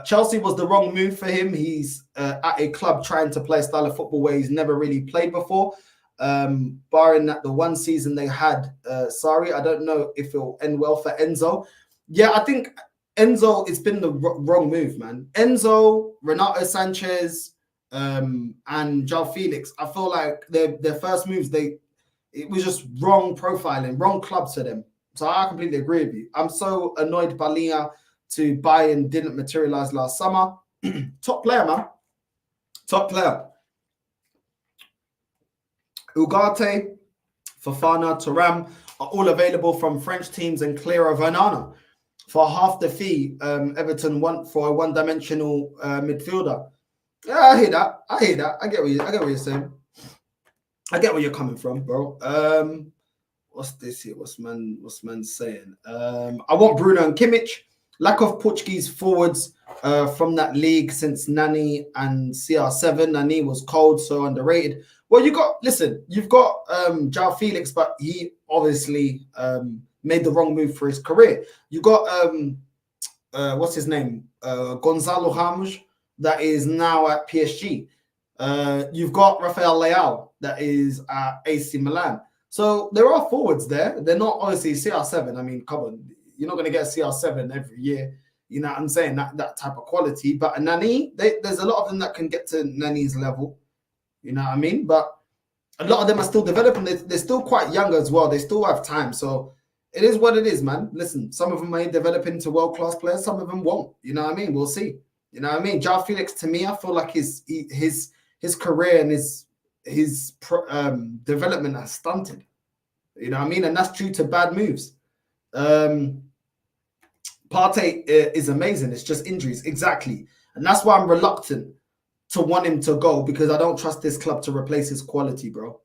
Chelsea was the wrong move for him. He's at a club trying to play a style of football where he's never really played before. Barring that the one season they had, sorry, I don't know if it'll end well for Enzo. Yeah, I think Enzo, it's been the wrong move, man. Enzo, Renato Sanchez, and João Felix, I feel like their first moves, it was just wrong profiling, wrong clubs for them. So I completely agree with you. I'm so annoyed Balia to buy and didn't materialize last summer. Top player, man. Top player. Ugarte, Fofana, Thuram are all available from French teams and clear of Onana. For half the fee, Everton want for a one-dimensional midfielder. Yeah, I hear that. I get what you're saying. I get where you're coming from, bro. What's this here? What's man saying? I want Bruno and Kimmich. Lack of Portuguese forwards from that league since Nani and CR7. Nani was cold, so underrated. Well, you've got João Felix, but he obviously made the wrong move for his career. You got what's his name? Gonzalo Ramos, that is now at PSG. You've got Rafael Leao, that is at AC Milan. So there are forwards there. They're not obviously CR7. I mean, come on, you're not going to get a CR7 every year. You know what I'm saying? That type of quality. But a Nani, there's a lot of them that can get to Nani's level. You know what I mean? But a lot of them are still developing. They're still quite young as well. They still have time. So it is what it is, man. Listen, some of them may develop into world-class players. Some of them won't. You know what I mean? We'll see. You know what I mean? João Felix, to me, I feel like his career and his development has stunted. You know what I mean? And that's due to bad moves. Partey is amazing. It's just injuries. Exactly. And that's why I'm reluctant to want him to go, because I don't trust this club to replace his quality, bro.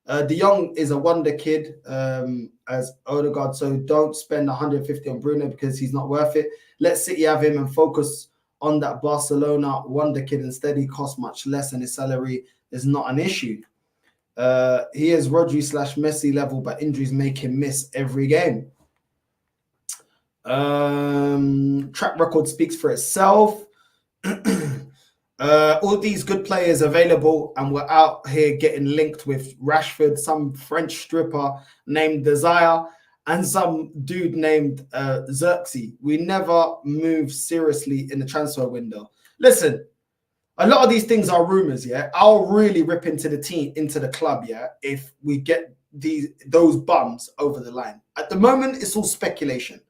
De Jong is a wonder kid as Odegaard, so don't spend 150 on Bruno because he's not worth it. Let City have him and focus on that Barcelona wonder kid instead. He costs much less and his salary is not an issue. He is Rodri/Messi level, but injuries make him miss every game. Track record speaks for itself. All these good players available, and we're out here getting linked with Rashford, some French stripper named Desire, and some dude named Xerxes. We never move seriously in the transfer window. Listen, a lot of these things are rumors, yeah. I'll really rip into the team, into the club, yeah, if we get those bums over the line. At the moment, it's all speculation.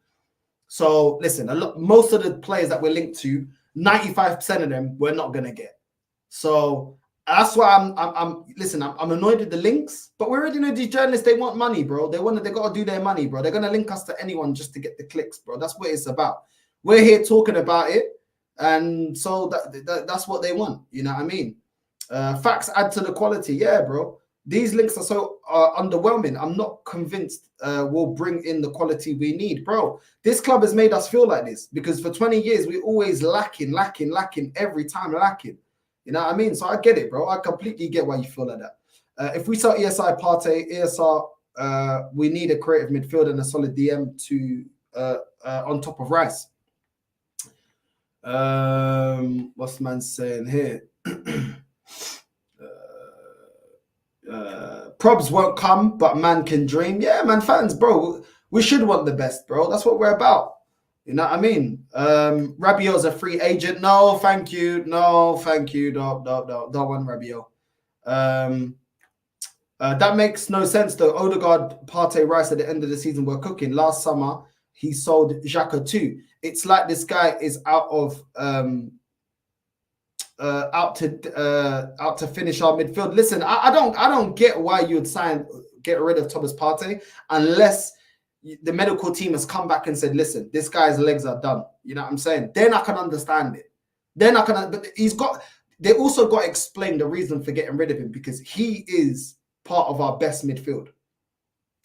So listen, most of the players that we're linked to, 95% of them we're not gonna get. So that's why I'm annoyed with the links, but we already know these journalists, they want money, bro. They gotta do their money, bro. They're gonna link us to anyone just to get the clicks, bro. That's what it's about. We're here talking about it, and so that's what they want. You know what I mean? Facts add to the quality, yeah, bro. These links are so underwhelming. I'm not convinced we'll bring in the quality we need. Bro, this club has made us feel like this because for 20 years, we're always lacking, every time lacking. You know what I mean? So I get it, bro. I completely get why you feel like that. If we sell ESI Partey, ESR, we need a creative midfield and a solid DM to on top of Rice. What's man saying here? Probs won't come, but man can dream. Yeah, man, fans, bro. We should want the best, bro. That's what we're about. You know what I mean? Rabiot's a free agent. No, thank you. No, thank you. Don't want Rabiot. That makes no sense though. Odegaard, Partey, Rice at the end of the season were cooking. Last summer, he sold Xhaka too. It's like this guy is out to finish our midfield. Listen, I don't get why you'd get rid of Thomas Partey unless the medical team has come back and said, listen, this guy's legs are done. You know what I'm saying? Then I can understand it. But they also got to explain the reason for getting rid of him because he is part of our best midfield.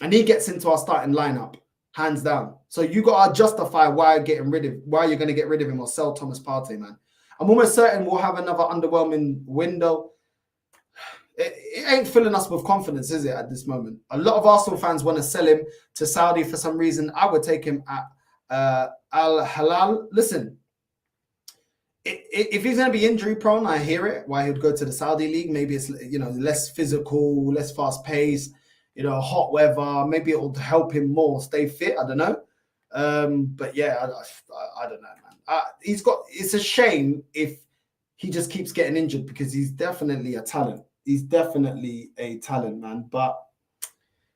And he gets into our starting lineup, hands down. So you got to justify why you're going to get rid of him or sell Thomas Partey, man. I'm almost certain we'll have another underwhelming window. It ain't filling us with confidence, is it, at this moment? A lot of Arsenal fans want to sell him to Saudi for some reason. I would take him at Al Hilal. Listen, if he's going to be injury prone, I hear it. Why he'd go to the Saudi league? Maybe it's less physical, less fast paced. Hot weather. Maybe it'll help him more stay fit. I don't know. But yeah, I don't know, man. It's a shame if he just keeps getting injured because he's definitely a talent. He's definitely a talent, man. But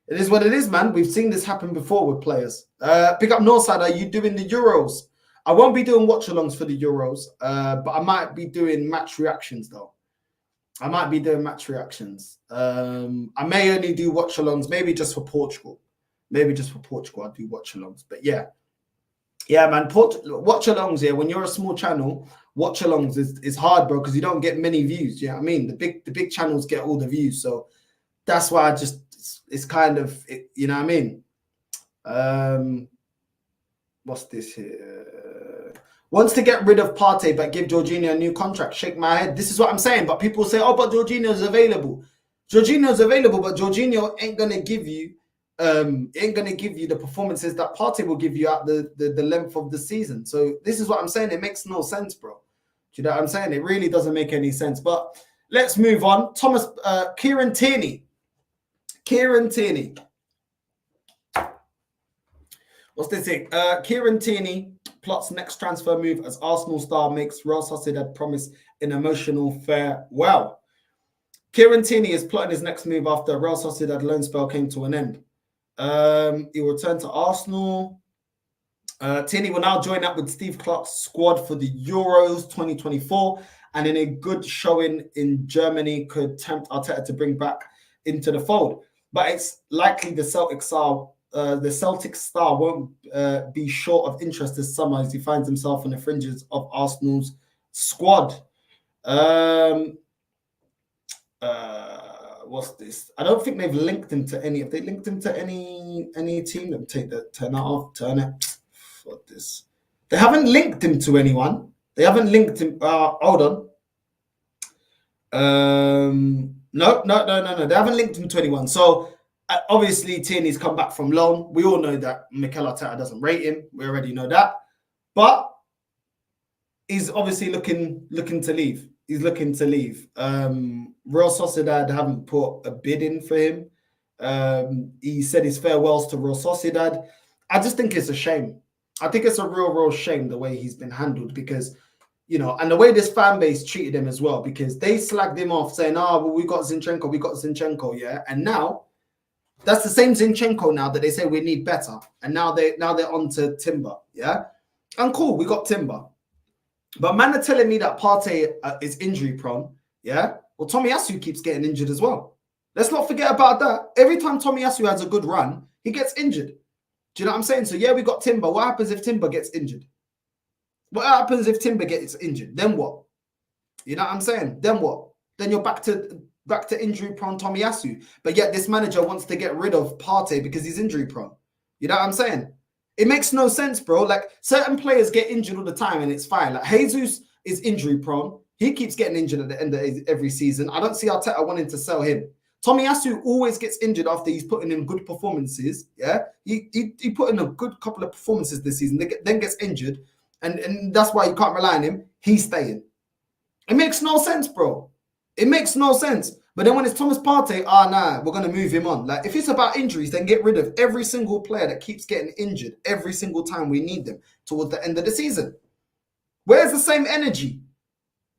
it is what it is, man. We've seen this happen before with players. Pick up Northside. Are you doing the Euros? I won't be doing watch-alongs for the Euros, but I might be doing match reactions, though. I might be doing match reactions. I may only do watch-alongs, maybe just for Portugal. Maybe just for Portugal, I'll do watch-alongs. But yeah. Yeah, man. Watch-alongs, yeah, when you're a small channel, watch-alongs is hard, bro, because you don't get many views. You know what I mean? The big channels get all the views. So that's why it's kind of, you know what I mean? What's this here? Wants to get rid of Partey, but give Jorginho a new contract. Shake my head. This is what I'm saying. But people say, oh, but Jorginho's available. Jorginho's available, but Jorginho ain't going to give you the performances that Partey will give you at the length of the season. So this is what I'm saying. It makes no sense, bro. Do you know what I'm saying? It really doesn't make any sense. But let's move on. Kieran Tierney. What's this thing? Kieran Tierney plots next transfer move as Arsenal star makes Real Sociedad promise an emotional farewell. Kieran Tierney is plotting his next move after Real Sociedad loan spell came to an end. He will return to Arsenal. Tierney will now join up with Steve Clark's squad for the Euros 2024, and in a good showing in Germany could tempt Arteta to bring back into the fold. But it's likely the Celtic star won't be short of interest this summer as he finds himself on the fringes of Arsenal's squad. What's this? I don't think they've linked him to any. Have they linked him to any team? Let me take that, turn that off, turn it. What this? They haven't linked him to anyone. They haven't linked him. Hold on. No. They haven't linked him to anyone. So obviously, Tierney's come back from loan. We all know that Mikel Arteta doesn't rate him. We already know that. But he's obviously looking to leave. He's looking to leave. Real Sociedad haven't put a bid in for him. He said his farewells to Real Sociedad. I just think it's a shame. I think it's a real shame the way he's been handled because, and the way this fan base treated him as well, because they slagged him off saying, well, we got Zinchenko, yeah? And now, that's the same Zinchenko now that they say we need better. And now they're on to Timber, yeah? And cool, we got Timber. But man are telling me that Partey is injury prone, yeah? Well, Tomiyasu keeps getting injured as well. Let's not forget about that. Every time Tomiyasu has a good run, he gets injured. Do you know what I'm saying? So, yeah, we got Timber. What happens if Timber gets injured? What happens if Timber gets injured? Then what? You know what I'm saying? Then what? Then you're back to back to injury-prone Tomiyasu. But yet this manager wants to get rid of Partey because he's injury-prone. You know what I'm saying? It makes no sense, bro. Like, certain players get injured all the time and it's fine. Like, Jesus is injury-prone. He keeps getting injured at the end of every season. I don't see Arteta wanting to sell him. Tomiyasu always gets injured after he's putting in good performances. Yeah, he put in a good couple of performances this season. Then gets injured, and that's why you can't rely on him. He's staying. It makes no sense, bro. It makes no sense. But then when it's Thomas Partey, nah, we're gonna move him on. Like, if it's about injuries, then get rid of every single player that keeps getting injured every single time we need them towards the end of the season. Where's the same energy?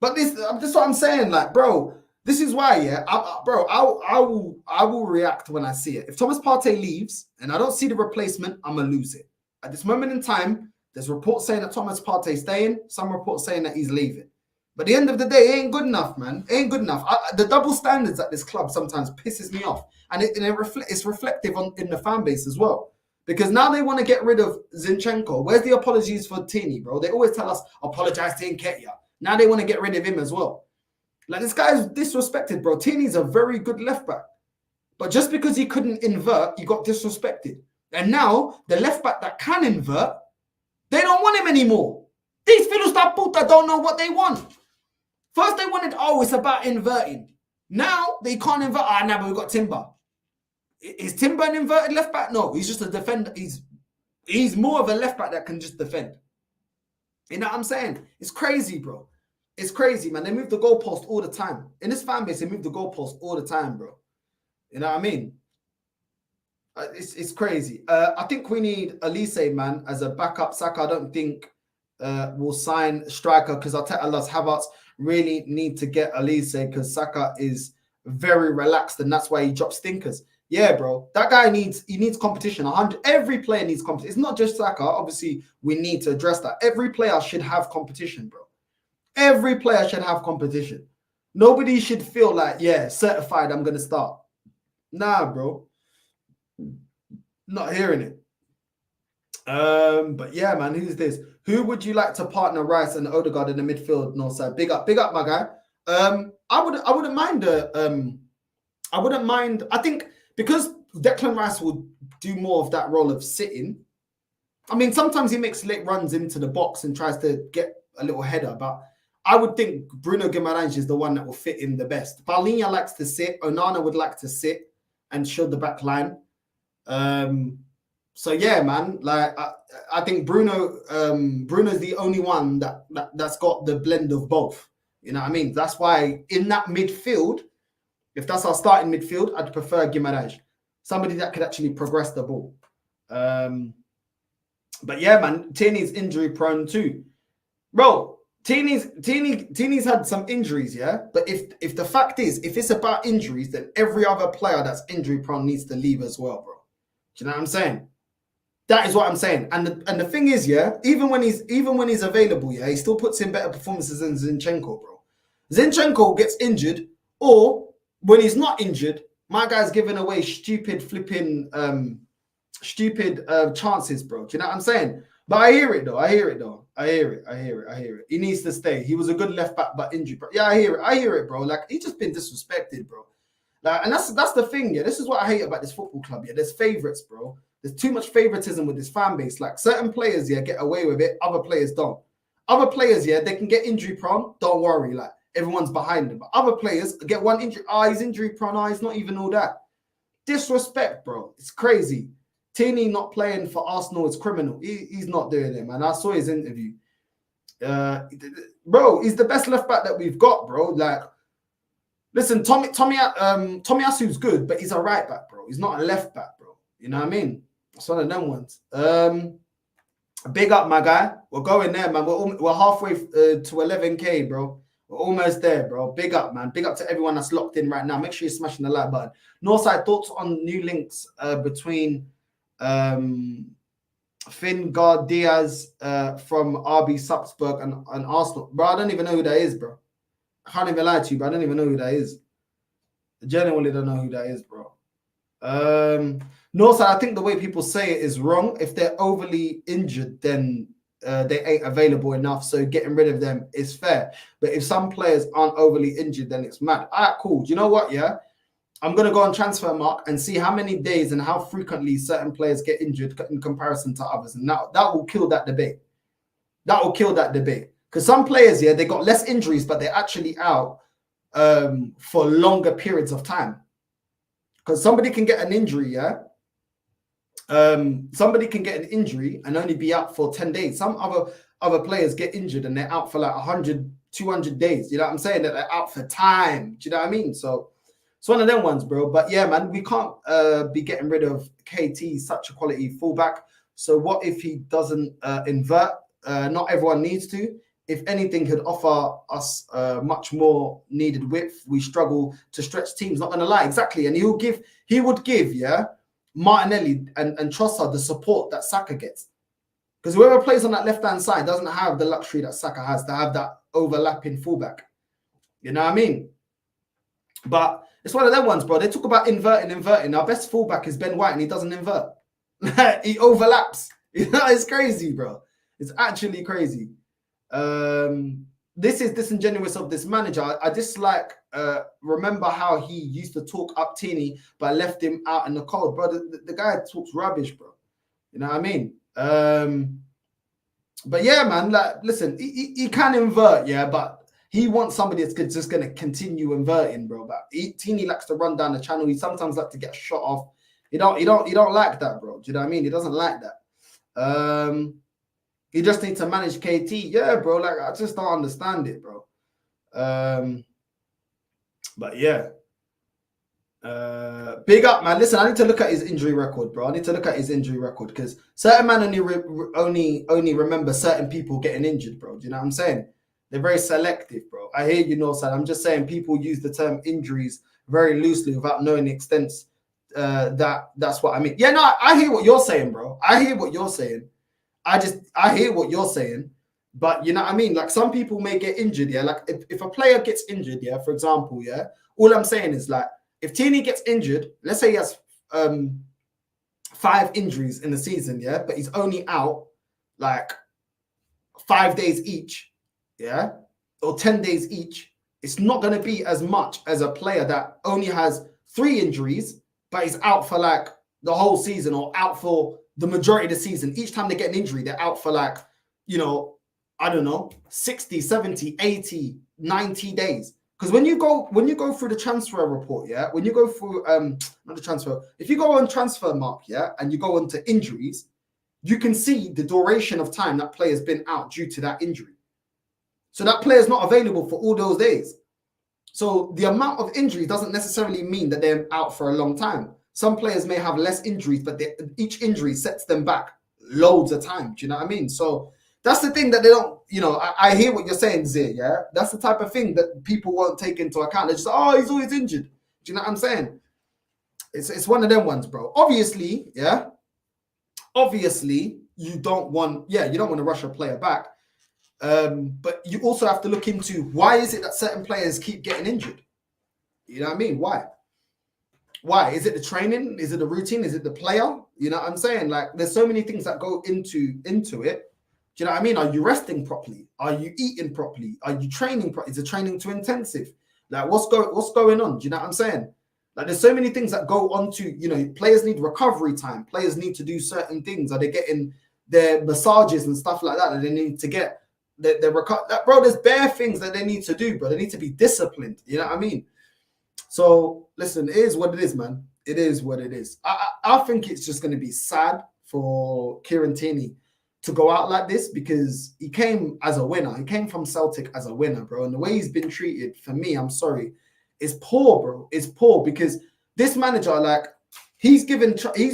But this is what I'm saying. Like, bro. This is why, yeah, I will react when I see it. If Thomas Partey leaves and I don't see the replacement, I'm gonna lose it. At this moment in time, there's reports saying that Thomas Partey's staying, some reports saying that he's leaving. But at the end of the day, it ain't good enough, man. It ain't good enough. The double standards at this club sometimes pisses me off, and it's reflective in the fan base as well. Because now they want to get rid of Zinchenko. Where's the apologies for Tini, bro? They always tell us apologize to Nketiah. Now they want to get rid of him as well. Like, this guy's disrespected, bro. Tini's a very good left back. But just because he couldn't invert, he got disrespected. And now, the left back that can invert, they don't want him anymore. These filos da puta don't know what they want. First they wanted, it's about inverting. Now, they can't invert. Now, but we've got Timber. Is Timber an inverted left back? No, he's just a defender. He's more of a left back that can just defend. You know what I'm saying? It's crazy, bro. It's crazy, man. They move the goalpost all the time. In this fan base, they move the goalpost all the time, bro. You know what I mean? It's crazy. I think we need Elise, man, as a backup. Saka, I don't think will sign striker because Arteta loves Havertz. Really need to get Elise because Saka is very relaxed and that's why he drops stinkers. Yeah, bro. That guy needs competition. 100. Every player needs competition. It's not just Saka. Obviously, we need to address that. Every player should have competition, bro. Every player should have competition. Nobody should feel like, yeah, certified, I'm going to start. Nah, bro. Not hearing it. But yeah, man, who's this? Who would you like to partner Rice and Odegaard in the midfield, Northside? Big up, my guy. I wouldn't mind. I wouldn't mind. I think because Declan Rice will do more of that role of sitting. I mean, sometimes he makes late runs into the box and tries to get a little header, but I would think Bruno Guimaraes is the one that will fit in the best. Paulinho likes to sit. Onana would like to sit and shield the back line. So yeah, man. Like I think Bruno's the only one that's got the blend of both. You know what I mean? That's why in that midfield, if that's our starting midfield, I'd prefer Guimaraes, somebody that could actually progress the ball. But yeah, man, Tierney's injury prone too, bro. Tini's had some injuries, yeah. But if the fact is, if it's about injuries, then every other player that's injury prone needs to leave as well, bro. Do you know what I'm saying? That is what I'm saying. And the thing is, yeah, even when he's available, yeah, he still puts in better performances than Zinchenko, bro. Zinchenko gets injured, or when he's not injured, my guy's giving away stupid flipping chances, bro. Do you know what I'm saying? But I hear it though. I hear it. He needs to stay. He was a good left back, but injured. Bro. Yeah, I hear it, bro. Like, he's just been disrespected, bro. Like, and that's the thing, yeah. This is what I hate about this football club, yeah. There's favorites, bro. There's too much favoritism with this fan base. Like, certain players, yeah, get away with it. Other players don't. Other players, yeah, they can get injury prone. Don't worry, like, everyone's behind them. But other players get one injury. He's injury prone. He's not even all that. Disrespect, bro. It's crazy. Tierney not playing for Arsenal is criminal. He's not doing it, man. I saw his interview. Bro, he's the best left back that we've got, bro. Like, listen, Tomiyasu's good, but he's a right back, bro. He's not a left back, bro. You know what I mean? It's one of them ones. Big up, my guy. We're going there, man. We're halfway to 11K, bro. We're almost there, bro. Big up, man. Big up to everyone that's locked in right now. Make sure you're smashing the like button. Northside, thoughts on new links between Fingard Diaz from RB Salzburg and Arsenal. Bro, I don't even know who that is, bro. I can't even lie to you, but I don't even know who that is. I genuinely don't know who that is, bro. Northside, I think the way people say it is wrong. If they're overly injured, then they ain't available enough, so getting rid of them is fair. But if some players aren't overly injured, then it's mad. All right, cool. Do you know what? Yeah, I'm gonna go on Transfermarkt and see how many days and how frequently certain players get injured in comparison to others, and that will kill that debate. That will kill that debate because some players, yeah, they got less injuries, but they're actually out for longer periods of time. Because somebody can get an injury, yeah. Somebody can get an injury and only be out for 10 days. Some other players get injured and they're out for like 100, 200 days. You know what I'm saying? That they're out for time. Do you know what I mean? So it's one of them ones, bro. But yeah, man, we can't be getting rid of KT, such a quality fullback. So what if he doesn't invert? Not everyone needs to. If anything could offer us much more needed width, we struggle to stretch teams. Not gonna lie, exactly. And he would give, yeah, Martinelli and Trossard the support that Saka gets. Because whoever plays on that left-hand side doesn't have the luxury that Saka has to have that overlapping fullback. You know what I mean? But it's one of them ones, bro. They talk about inverting. Our best fullback is Ben White, and he doesn't invert. He overlaps. You know, it's crazy, bro. It's actually crazy. This is disingenuous of this manager. I dislike. Remember how he used to talk up Tini, but left him out in the cold, bro. The guy talks rubbish, bro. You know what I mean? But yeah, man. Like, listen, he can invert, yeah, but he wants somebody that's just gonna continue inverting, bro. But Tini likes to run down the channel. He sometimes likes to get shot off. He don't like that, bro. Do you know what I mean? He doesn't like that. You just need to manage KT. Yeah, bro. Like, I just don't understand it, bro. But yeah. Big up, man. Listen, I need to look at his injury record, bro. I need to look at his injury record because certain man only remember certain people getting injured, bro. Do you know what I'm saying? They're very selective, bro. I hear you, Northside. I'm just saying people use the term injuries very loosely without knowing the extents. That's what I mean. Yeah, no, I hear what you're saying, bro. I hear what you're saying. I hear what you're saying, but you know what I mean? Like, some people may get injured, yeah? Like, if a player gets injured, yeah, for example, yeah, all I'm saying is, like, if Tini gets injured, let's say he has 5 injuries in the season, yeah, but he's only out, like, 5 days each, yeah, or 10 days each, it's not going to be as much as a player that only has 3 injuries, but he's out for, like, the whole season or out for the majority of the season. Each time they get an injury, they're out for, like, you know, I don't know, 60, 70, 80, 90 days. Because when you go through the transfer report, yeah, when you go through not the transfer, if you go on Transfermarkt, yeah, and you go into injuries, you can see the duration of time that player's been out due to that injury. So that player's not available for all those days. So the amount of injuries doesn't necessarily mean that they're out for a long time. Some players may have less injuries, but each injury sets them back loads of time. Do you know what I mean? So that's the thing that they don't, you know, I hear what you're saying, Zia, yeah? That's the type of thing that people won't take into account. They're just, oh, he's always injured. Do you know what I'm saying? It's one of them ones, bro. Obviously, yeah? Obviously, you don't want to rush a player back. But you also have to look into why is it that certain players keep getting injured? You know what I mean? Why? Why? Is it the training? Is it the routine? Is it the player? You know what I'm saying? Like, there's so many things that go into it. Do you know what I mean? Are you resting properly? Are you eating properly? Are you training properly? Is the training too intensive? Like, what's going on? Do you know what I'm saying? Like, there's so many things that go on to, you know, players need recovery time. Players need to do certain things. Are they getting their massages and stuff like that that they need to get? Bro, there's bare things that they need to do, bro. They need to be disciplined. You know what I mean? So, listen, it is what it is, man. It is what it is. I think it's just going to be sad for Kieran Tierney to go out like this because he came as a winner. He came from Celtic as a winner, bro. And the way he's been treated, for me, I'm sorry, is poor, bro. It's poor because this manager, like, he's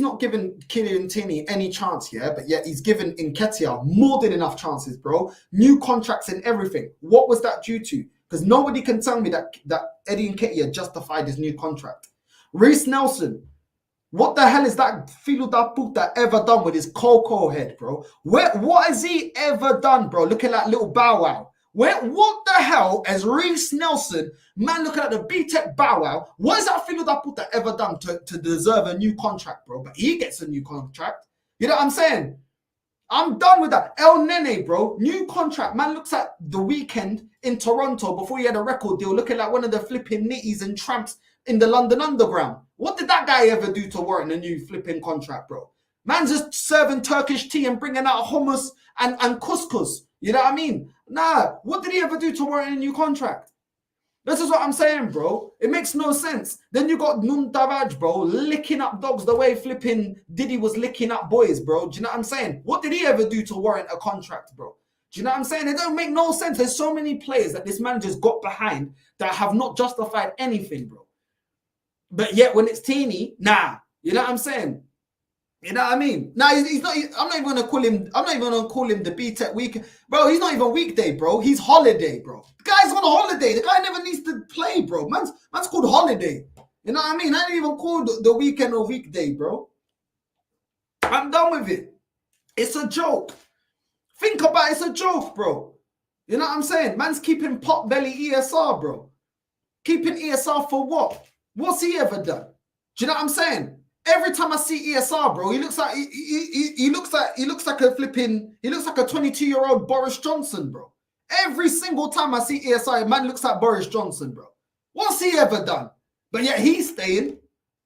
not given Kieran Tierney any chance here, but yet he's given Nketiah more than enough chances, bro. New contracts and everything. What was that due to? Because nobody can tell me that Eddie Nketiah justified his new contract. Reece Nelson, what the hell is that filo da puta ever done with his cocoa head, bro? What has he ever done, bro? Looking like little Bow Wow. What the hell has Reece Nelson, man, looking at the B-Tech Bow Wow, what has that filo da puta ever done to deserve a new contract, bro? But he gets a new contract. You know what I'm saying? I'm done with that. El Nene, bro. New contract. Man looks at the weekend in Toronto before he had a record deal, looking like one of the flipping nitties and tramps in the London Underground. What did that guy ever do to warrant a new flipping contract, bro? Man's just serving Turkish tea and bringing out hummus and couscous. You know what I mean? Nah, what did he ever do to warrant a new contract? This is what I'm saying, bro. It makes no sense. Then you got Nuntavaj, bro, licking up dogs the way flipping Diddy was licking up boys, bro. Do you know what I'm saying? What did he ever do to warrant a contract, bro? Do you know what I'm saying? It don't make no sense. There's so many players that this manager's got behind that have not justified anything, bro. But yet when it's Teeny, nah. You know what I'm saying? You know what I mean? Nah, he's not. I'm not even gonna call him. I'm not even gonna call him the B-Tech week, bro. He's not even weekday, bro. He's holiday, bro. The guy's on a holiday. The guy never needs to play, bro. Man's called holiday. You know what I mean? I ain't even called the weekend or weekday, bro. I'm done with it. It's a joke. Think about it, it's a joke, bro. You know what I'm saying? Man's keeping pot belly ESR, bro. Keeping ESR for what? What's he ever done? Do you know what I'm saying? Every time I see ESR, bro, he looks like he looks like a 22-year-old Boris Johnson, bro. Every single time I see ESR, man looks like Boris Johnson, bro. What's he ever done? But yet he's staying.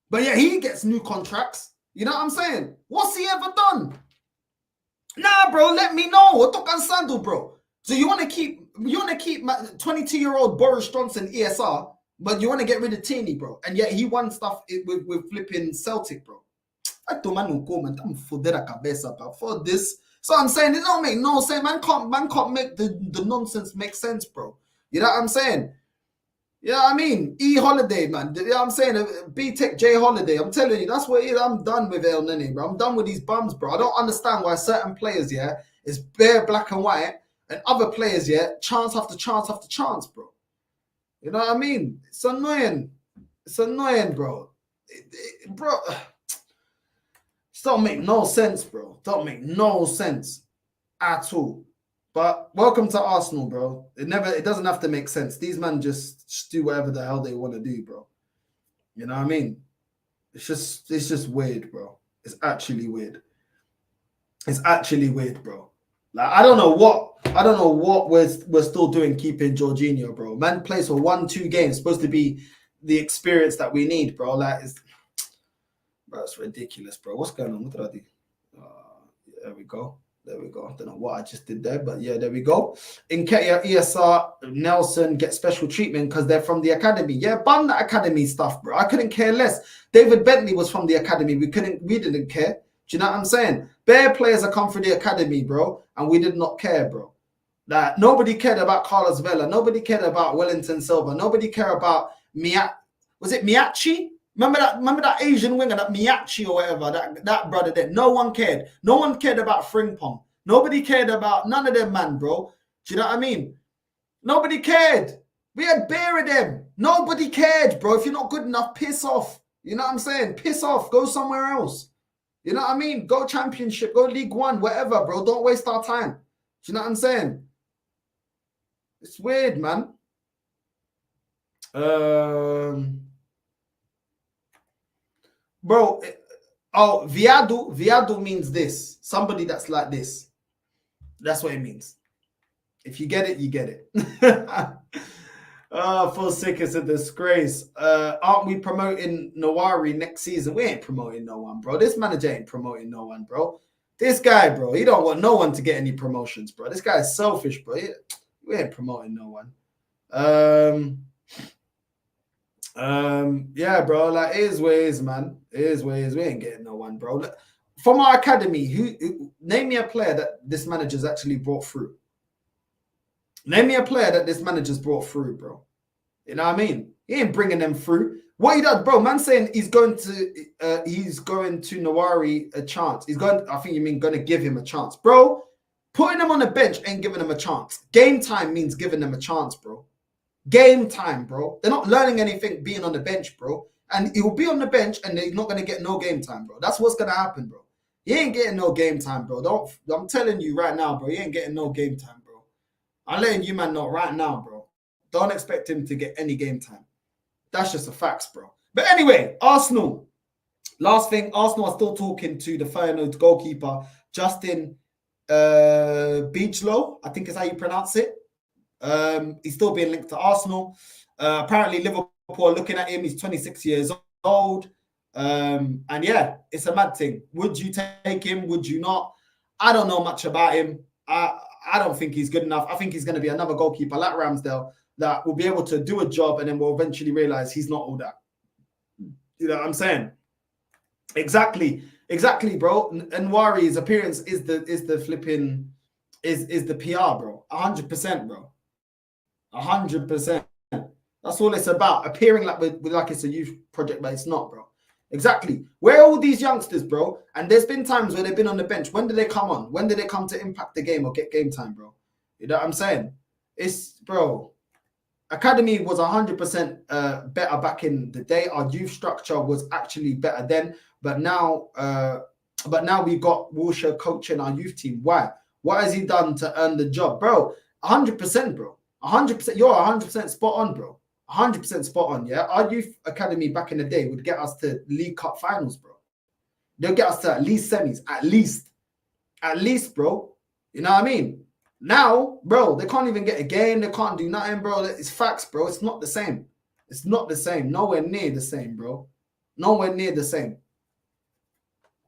But yet he gets new contracts. You know what I'm saying? What's he ever done? Nah, bro, let me know. Talk on Sandal, bro. So you want to keep 22-year-old Boris Johnson ESR, but you want to get rid of Teeny, bro. And yet he won stuff with flipping Celtic, bro. I told man who come and I'm for this. So I'm saying it don't make no sense. Man can't make the nonsense make sense, bro. You know what I'm saying? You know what I mean? E Holiday, man. You know what I'm saying? B-Tech J Holiday. I'm telling you, that's what it is. I'm done with El Nene, bro. I'm done with these bums, bro. I don't understand why certain players, yeah, is bare black and white, and other players, yeah, chance after chance after chance, bro. You know what I mean? It's annoying. It's annoying, bro. Bro, it don't make no sense, bro. Don't make no sense at all. But welcome to Arsenal, bro. It doesn't have to make sense. These men just do whatever the hell they want to do, bro. You know what I mean? It's just weird, bro. It's actually weird. It's actually weird, bro. Like I don't know what we're still doing keeping Jorginho, bro. Man plays for 1-2 games, supposed to be the experience that we need, bro. Like it's ridiculous, bro. What's going on? What did I do? There we go. There we go. I don't know what I just did there, but yeah, there we go. Nketiah, ESR, Nelson get special treatment because they're from the academy. Yeah, bun that academy stuff, bro. I couldn't care less. David Bentley was from the academy. We didn't care. Do you know what I'm saying? Bare players have come through the academy, bro, and we did not care, bro. Like nobody cared about Carlos Vela. Nobody cared about Wellington Silva. Nobody cared about Was it Miyachi? Remember that Asian winger, that Miyachi or whatever, that brother there. No one cared. No one cared about Frimpong. Nobody cared about none of them, man, bro. Do you know what I mean? Nobody cared. We had bare of them. Nobody cared, bro. If you're not good enough, piss off. You know what I'm saying? Piss off. Go somewhere else. You know what I mean? Go Championship, go League One, whatever, bro. Don't waste our time. Do you know what I'm saying? It's weird, man. Bro, viado means this. Somebody that's like this. That's what it means. If you get it, you get it. Full sick is a disgrace. Aren't we promoting Nawari next season? We ain't promoting no one, bro. This manager ain't promoting no one, bro. This guy, bro, he don't want no one to get any promotions, bro. This guy is selfish, bro. We ain't promoting no one. Yeah, bro, like it is what it is, man. It is what it is. We ain't getting no one, bro. Look, from our academy, who name me a player that this manager's actually brought through. Name me a player that this manager's brought through, bro. You know what I mean? He ain't bringing them through. What he does, bro, man saying he's going to Nawari a chance. I think you mean going to give him a chance. Bro, putting him on the bench ain't giving him a chance. Game time means giving them a chance, bro. Game time, bro. They're not learning anything being on the bench, bro. And he will be on the bench and they're not going to get no game time, bro. That's what's going to happen, bro. He ain't getting no game time, bro. I'm telling you right now, bro. He ain't getting no game time, bro. I'm letting you man know right now, bro. Don't expect him to get any game time. That's just a facts, bro. But anyway, Arsenal. Last thing, Arsenal are still talking to the Feyenoord goalkeeper, Justin Beachlow, I think is how you pronounce it. He's still being linked to Arsenal. Apparently, Liverpool are looking at him. He's 26 years old. And yeah, it's a mad thing. Would you take him? Would you not? I don't know much about him. I don't think he's good enough. I think he's going to be another goalkeeper like Ramsdale that will be able to do a job and then we'll eventually realize he's not all that. You know what I'm saying? Exactly, bro. And Nwari's appearance is the flipping is the PR, bro. 100%, bro. 100%. That's all it's about. Appearing like like it's a youth project, but it's not, bro. Exactly. Where are all these youngsters, bro? And there's been times where they've been on the bench. When did they come on? When did they come to impact the game or get game time, bro? You know what I'm saying? It's, bro, Academy was 100% better back in the day. Our youth structure was actually better then. But now we got Wilshere coaching our youth team. Why? What has he done to earn the job? Bro, 100%, bro. 100%. You're 100% spot on, bro. 100% spot on, yeah? Our youth academy back in the day would get us to League Cup finals, bro. They'll get us to at least semis. At least, bro. You know what I mean? Now, bro, they can't even get a game. They can't do nothing, bro. It's facts, bro. It's not the same. It's not the same. Nowhere near the same, bro. Nowhere near the same.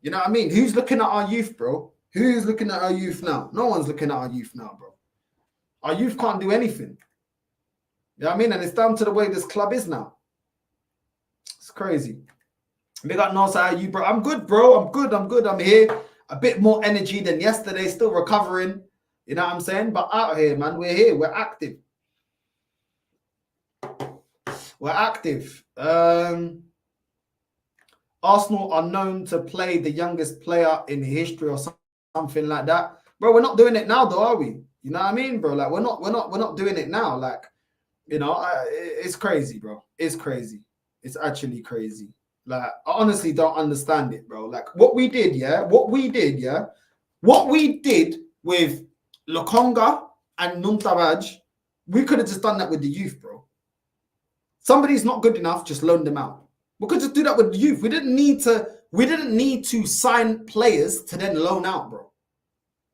You know what I mean? Who's looking at our youth, bro? Who's looking at our youth now? No one's looking at our youth now, bro. Our youth can't do anything. You know what I mean? And it's down to the way this club is now. It's crazy. Big up Northside, you, bro. I'm good, bro. I'm good. I'm here. A bit more energy than yesterday. Still recovering. You know what I'm saying? But out here, man. We're here. We're active. We're active. Arsenal are known to play the youngest player in history or something like that. Bro, we're not doing it now, though, are we? You know what I mean, bro? Like, we're not doing it now. Like, you know, it's crazy, bro. It's crazy. It's actually crazy. Like, I honestly don't understand it, bro. Like, what we did with Lokonga and Nuntaraj, we could have just done that with the youth, bro. Somebody's not good enough, just loan them out. We could just do that with the youth. We didn't need to sign players to then loan out, bro.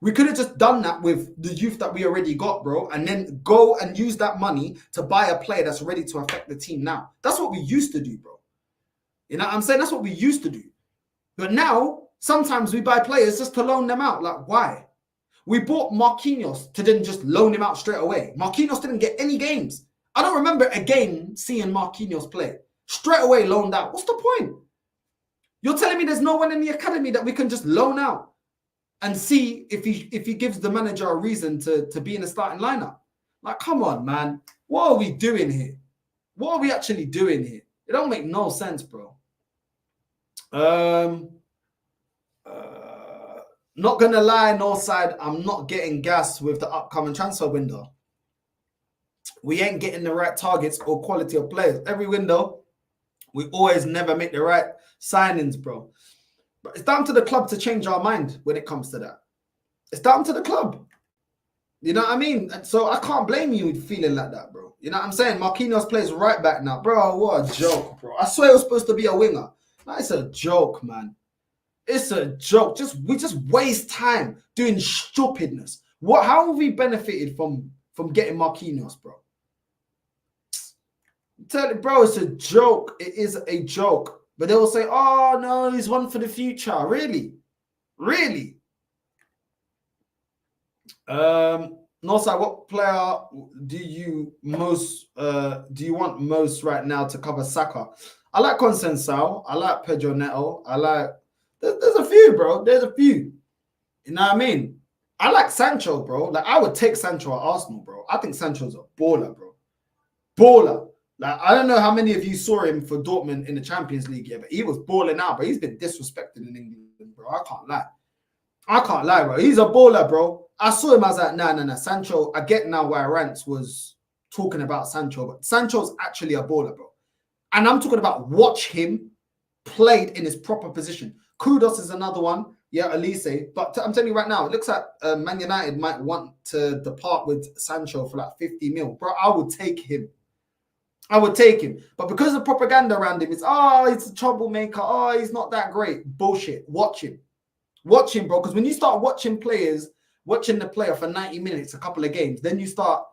We could have just done that with the youth that we already got, bro, and then go and use that money to buy a player that's ready to affect the team now. That's what we used to do, bro. You know what I'm saying? That's what we used to do. But now, sometimes we buy players just to loan them out. Like, why? We bought Marquinhos to then just loan him out straight away. Marquinhos didn't get any games. I don't remember a game seeing Marquinhos play. Straight away loaned out. What's the point? You're telling me there's no one in the academy that we can just loan out and see if he gives the manager a reason to be in the starting lineup? Like, come on, man. What are we doing here? What are we actually doing here? It don't make no sense, bro. Not gonna lie, Northside, I'm not getting gas with the upcoming transfer window. We ain't getting the right targets or quality of players. Every window, we always never make the right signings, bro. But it's down to the club to change our mind when it comes to that. It's down to the club. You know what I mean? And so I can't blame you feeling like that, bro. You know what I'm saying? Marquinhos plays right back now. Bro, what a joke, bro. I swear it was supposed to be a winger. That's a joke, man. It's a joke. We just waste time doing stupidness. How have we benefited from getting Marquinhos, bro? Tell it, bro, it's a joke. It is a joke. But they will say, oh, no, he's one for the future. Really? Really? Northside, what player do you want most right now to cover Saka? I like Consensao. I like Pedro Neto. There's a few, bro. There's a few. You know what I mean? I like Sancho, bro. Like, I would take Sancho at Arsenal, bro. I think Sancho's a baller, bro. Baller. Like, I don't know how many of you saw him for Dortmund in the Champions League yet, but he was balling out, but he's been disrespected in England, bro. I can't lie, bro. He's a baller, bro. I saw him, I was like, nah. Sancho, I get now why Rance was talking about Sancho, but Sancho's actually a baller, bro. And I'm talking about watch him played in his proper position. Kudos is another one. Yeah, Elise. But I'm telling you right now, it looks like Man United might want to depart with Sancho for like 50 mil. Bro, I would take him. But because of propaganda around him, it's, he's a troublemaker. He's not that great. Bullshit. Watch him, bro. Because when you start watching players watching the player for 90 minutes, a couple of games, then you start,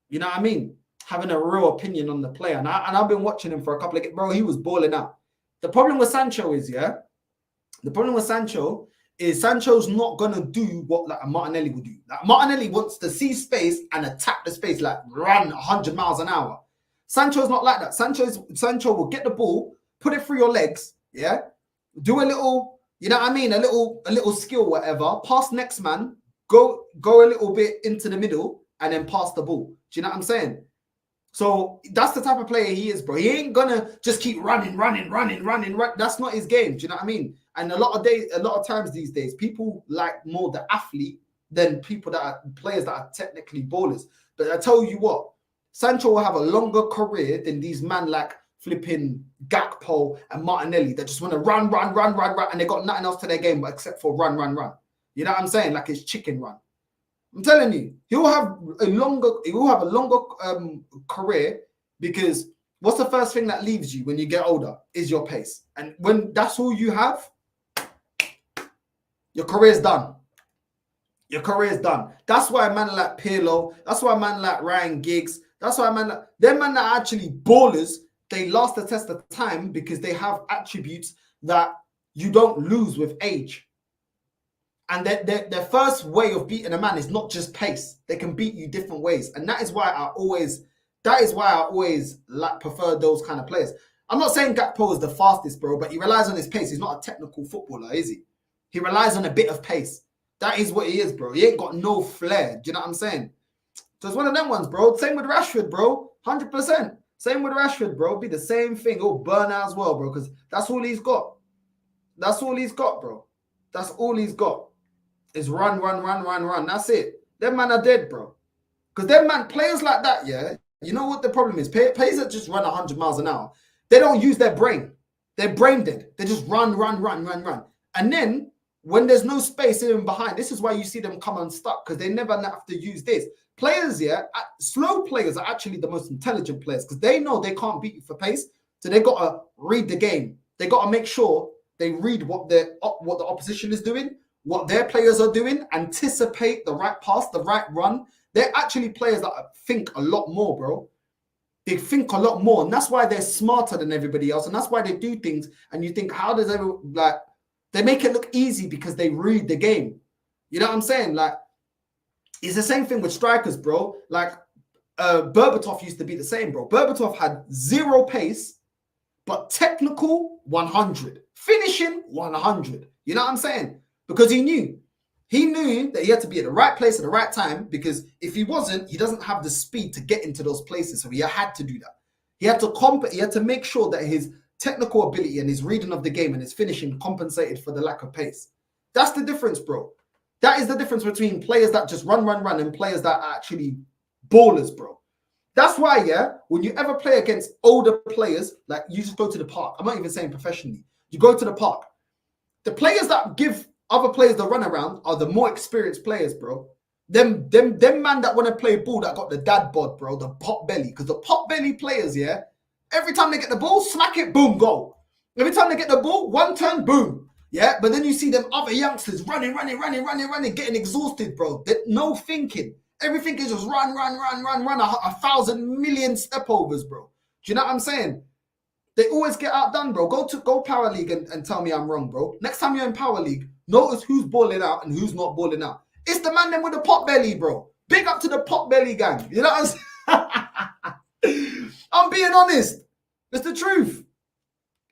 you know what I mean, having a real opinion on the player. And I've been watching him for a couple of games. Bro, he was balling out. The problem with Sancho is, the problem with Sancho is Sancho's not going to do what like Martinelli would do. Like, Martinelli wants to see space and attack the space, like run 100 miles an hour. Sancho's not like that. Sancho will get the ball, put it through your legs, do a little, you know what I mean, a little skill, whatever, pass next man, go a little bit into the middle, and then pass the ball. Do you know what I'm saying? So that's the type of player he is, bro. He ain't gonna just keep running. That's not his game. Do you know what I mean? And a lot of times these days, people like more the athlete than players that are technically ballers. But I tell you what, Sancho will have a longer career than these man like flipping Gakpo and Martinelli that just want to run, and they got nothing else to their game but except for run. You know what I'm saying? Like it's chicken run. I'm telling you, he will have a longer career, because what's the first thing that leaves you when you get older is your pace. And when that's all you have, your career's done. Your career's done. That's why a man like Pirlo, that's why a man like Ryan Giggs, that's why them man that are actually ballers, they last the test of time because they have attributes that you don't lose with age. And their first way of beating a man is not just pace. They can beat you different ways. And that is why I always like prefer those kind of players. I'm not saying Gakpo is the fastest, bro, but he relies on his pace. He's not a technical footballer, is he? He relies on a bit of pace. That is what he is, bro. He ain't got no flair. Do you know what I'm saying? So it's one of them ones, bro. Same with Rashford, bro. 100%. Same with Rashford, bro. Be the same thing. He'll burn out as well, bro, because that's all he's got. That's all he's got, bro. That's all he's got. Is run. That's it. Them man are dead, bro. Because them man, players like that, you know what the problem is? Players that just run 100 miles an hour, they don't use their brain. They're brain dead. They just run. And then when there's no space even behind, this is why you see them come unstuck, because they never have to use this. Players, slow players are actually the most intelligent players, because they know they can't beat you for pace. So they got to read the game. They got to make sure they read what the opposition is doing, what their players are doing, anticipate the right pass, the right run. They're actually players that think a lot more, bro. They think a lot more, and that's why they're smarter than everybody else, and that's why they do things. And you think, how does they make it look easy because they read the game? You know what I'm saying? Like, it's the same thing with strikers, bro. Like, Berbatov used to be the same, bro. Berbatov had zero pace, but technical 100, finishing 100. You know what I'm saying? Because he knew that he had to be at the right place at the right time, because if he wasn't, he doesn't have the speed to get into those places. So he had to do that. He had to make sure that his technical ability and his reading of the game and his finishing compensated for the lack of pace. That's the difference, bro. That is the difference between players that just run and players that are actually ballers, bro. That's why, when you ever play against older players, like you just go to the park. I'm not even saying professionally. You go to the park. The players that give other players the run around are the more experienced players, bro. Them man that want to play ball that got the dad bod, bro, the pot belly. Because the pot belly players, every time they get the ball, smack it, boom, goal. Every time they get the ball, one turn, boom. Yeah, but then you see them other youngsters running, getting exhausted, bro. No thinking. Everything is just run, 1,000 million step overs, bro. Do you know what I'm saying? They always get outdone, bro. Go Power League and tell me I'm wrong, bro. Next time you're in Power League, notice who's balling out and who's not balling out. It's the man them with the pot belly, bro. Big up to the pot belly gang. You know what I'm saying? I'm being honest. It's the truth.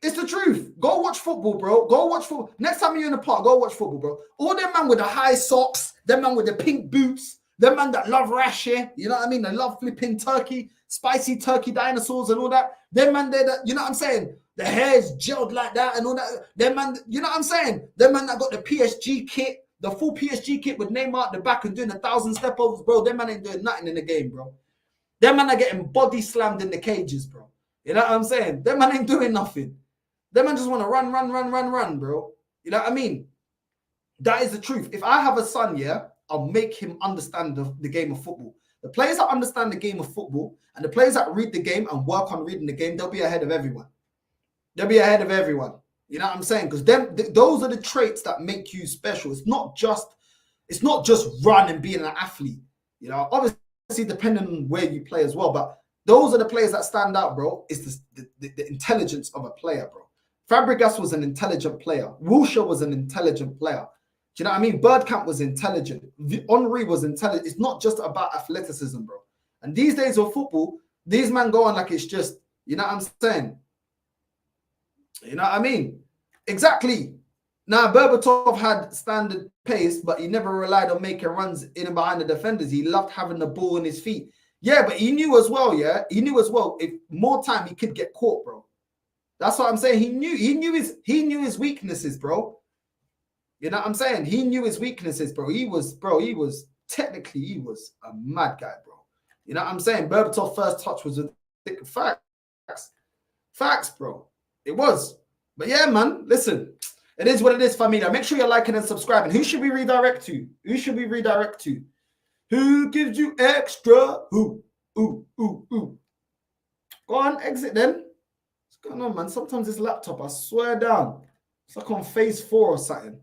It's the truth. Go watch football, bro. Go watch football. Next time you're in the park, go watch football, bro. All them man with the high socks, them man with the pink boots, them man that love rash hair, you know what I mean? They love flipping turkey, spicy turkey dinosaurs and all that. Them man there, you know what I'm saying? The hair's gelled like that and all that. Them man, you know what I'm saying? Them man that got the PSG kit, the full PSG kit with Neymar at the back and doing 1,000 step overs, bro. Them man ain't doing nothing in the game, bro. Them man are getting body slammed in the cages, bro. You know what I'm saying? Them man ain't doing nothing. Them man just want to run, bro. You know what I mean? That is the truth. If I have a son, I'll make him understand the game of football. The players that understand the game of football and the players that read the game and work on reading the game, they'll be ahead of everyone. They'll be ahead of everyone. You know what I'm saying? Because those are the traits that make you special. It's not just It's not just run and being an athlete. You know, obviously depending on where you play as well, but those are the players that stand out, bro. It's the intelligence of a player, bro. Fabregas was an intelligent player. Wilshere was an intelligent player. Do you know what I mean? Bergkamp was intelligent. Henry was intelligent. It's not just about athleticism, bro. And these days of football, these men go on like it's just, you know what I'm saying? You know what I mean? Exactly. Now, Berbatov had standard pace, but he never relied on making runs in and behind the defenders. He loved having the ball in his feet. Yeah, but he knew as well, he knew as well, if more time he could get caught, bro. That's what I'm saying. He knew his weaknesses, bro. You know what I'm saying? He knew his weaknesses, bro. He was technically a mad guy, bro. You know what I'm saying? Berbatov's first touch was a thick facts, bro. It was. But yeah, man, listen. It is what it is, familia. Make sure you're liking and subscribing. Who should we redirect to? Who should we redirect to? Who gives you extra? Who? Go on, exit then. What's going on, man? Sometimes this laptop, I swear down. It's like on phase 4 or something.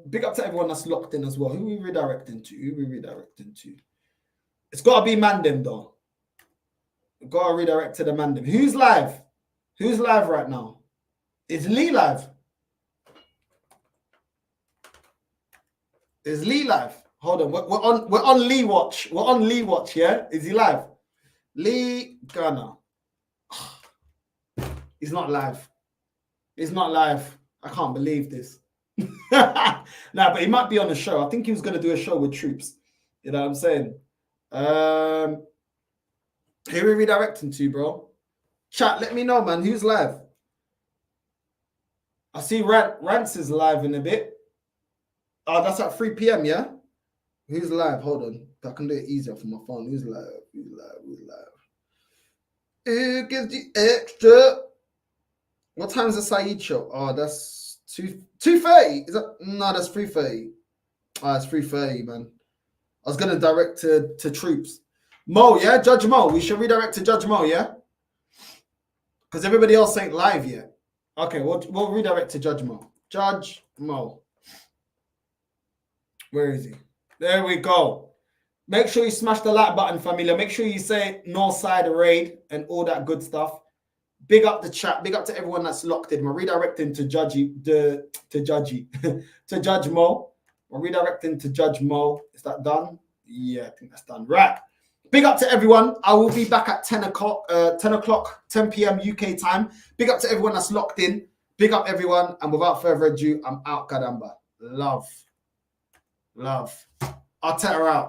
Big up to everyone that's locked in as well. Who we redirecting to? It's got to be Mandem, though. We've got to redirect to the Mandem. Who's live? Who's live right now? Is Lee live? Is Lee live? Hold on. We're on Lee watch. We're on Lee watch, yeah? Is he live? Lee Gunner. He's not live. He's not live. I can't believe this. Nah, but he might be on a show. I think he was going to do a show with Troops. You know what I'm saying? Who are we redirecting to, bro? Chat, let me know, man. Who's live? I see Rance is live in a bit. Oh, that's at 3 p.m., yeah? Who's live? Hold on. I can do it easier from my phone. Who's live? Who gives the extra? What time is the Saeed show? Oh, that's 2:30. Is that? No, that's 3:30. Oh, it's 3:30, man. I was gonna direct to Troops. Mo, yeah? Judge Mo. We should redirect to Judge Mo, yeah? Because everybody else ain't live yet. Okay, we'll redirect to Judge Mo. Judge Mo. Where is he? There we go. Make sure you smash the like button, familia. Make sure you say Northside Raid and all that good stuff. Big up the chat. Big up to everyone that's locked in. We're redirecting to to Judge Mo. We're redirecting to Judge Mo. Is that done? Yeah, I think that's done. Right. Big up to everyone. I will be back at 10 p.m. UK time. Big up to everyone that's locked in. Big up everyone. And without further ado, I'm out, Kadamba. Love. Arteta out.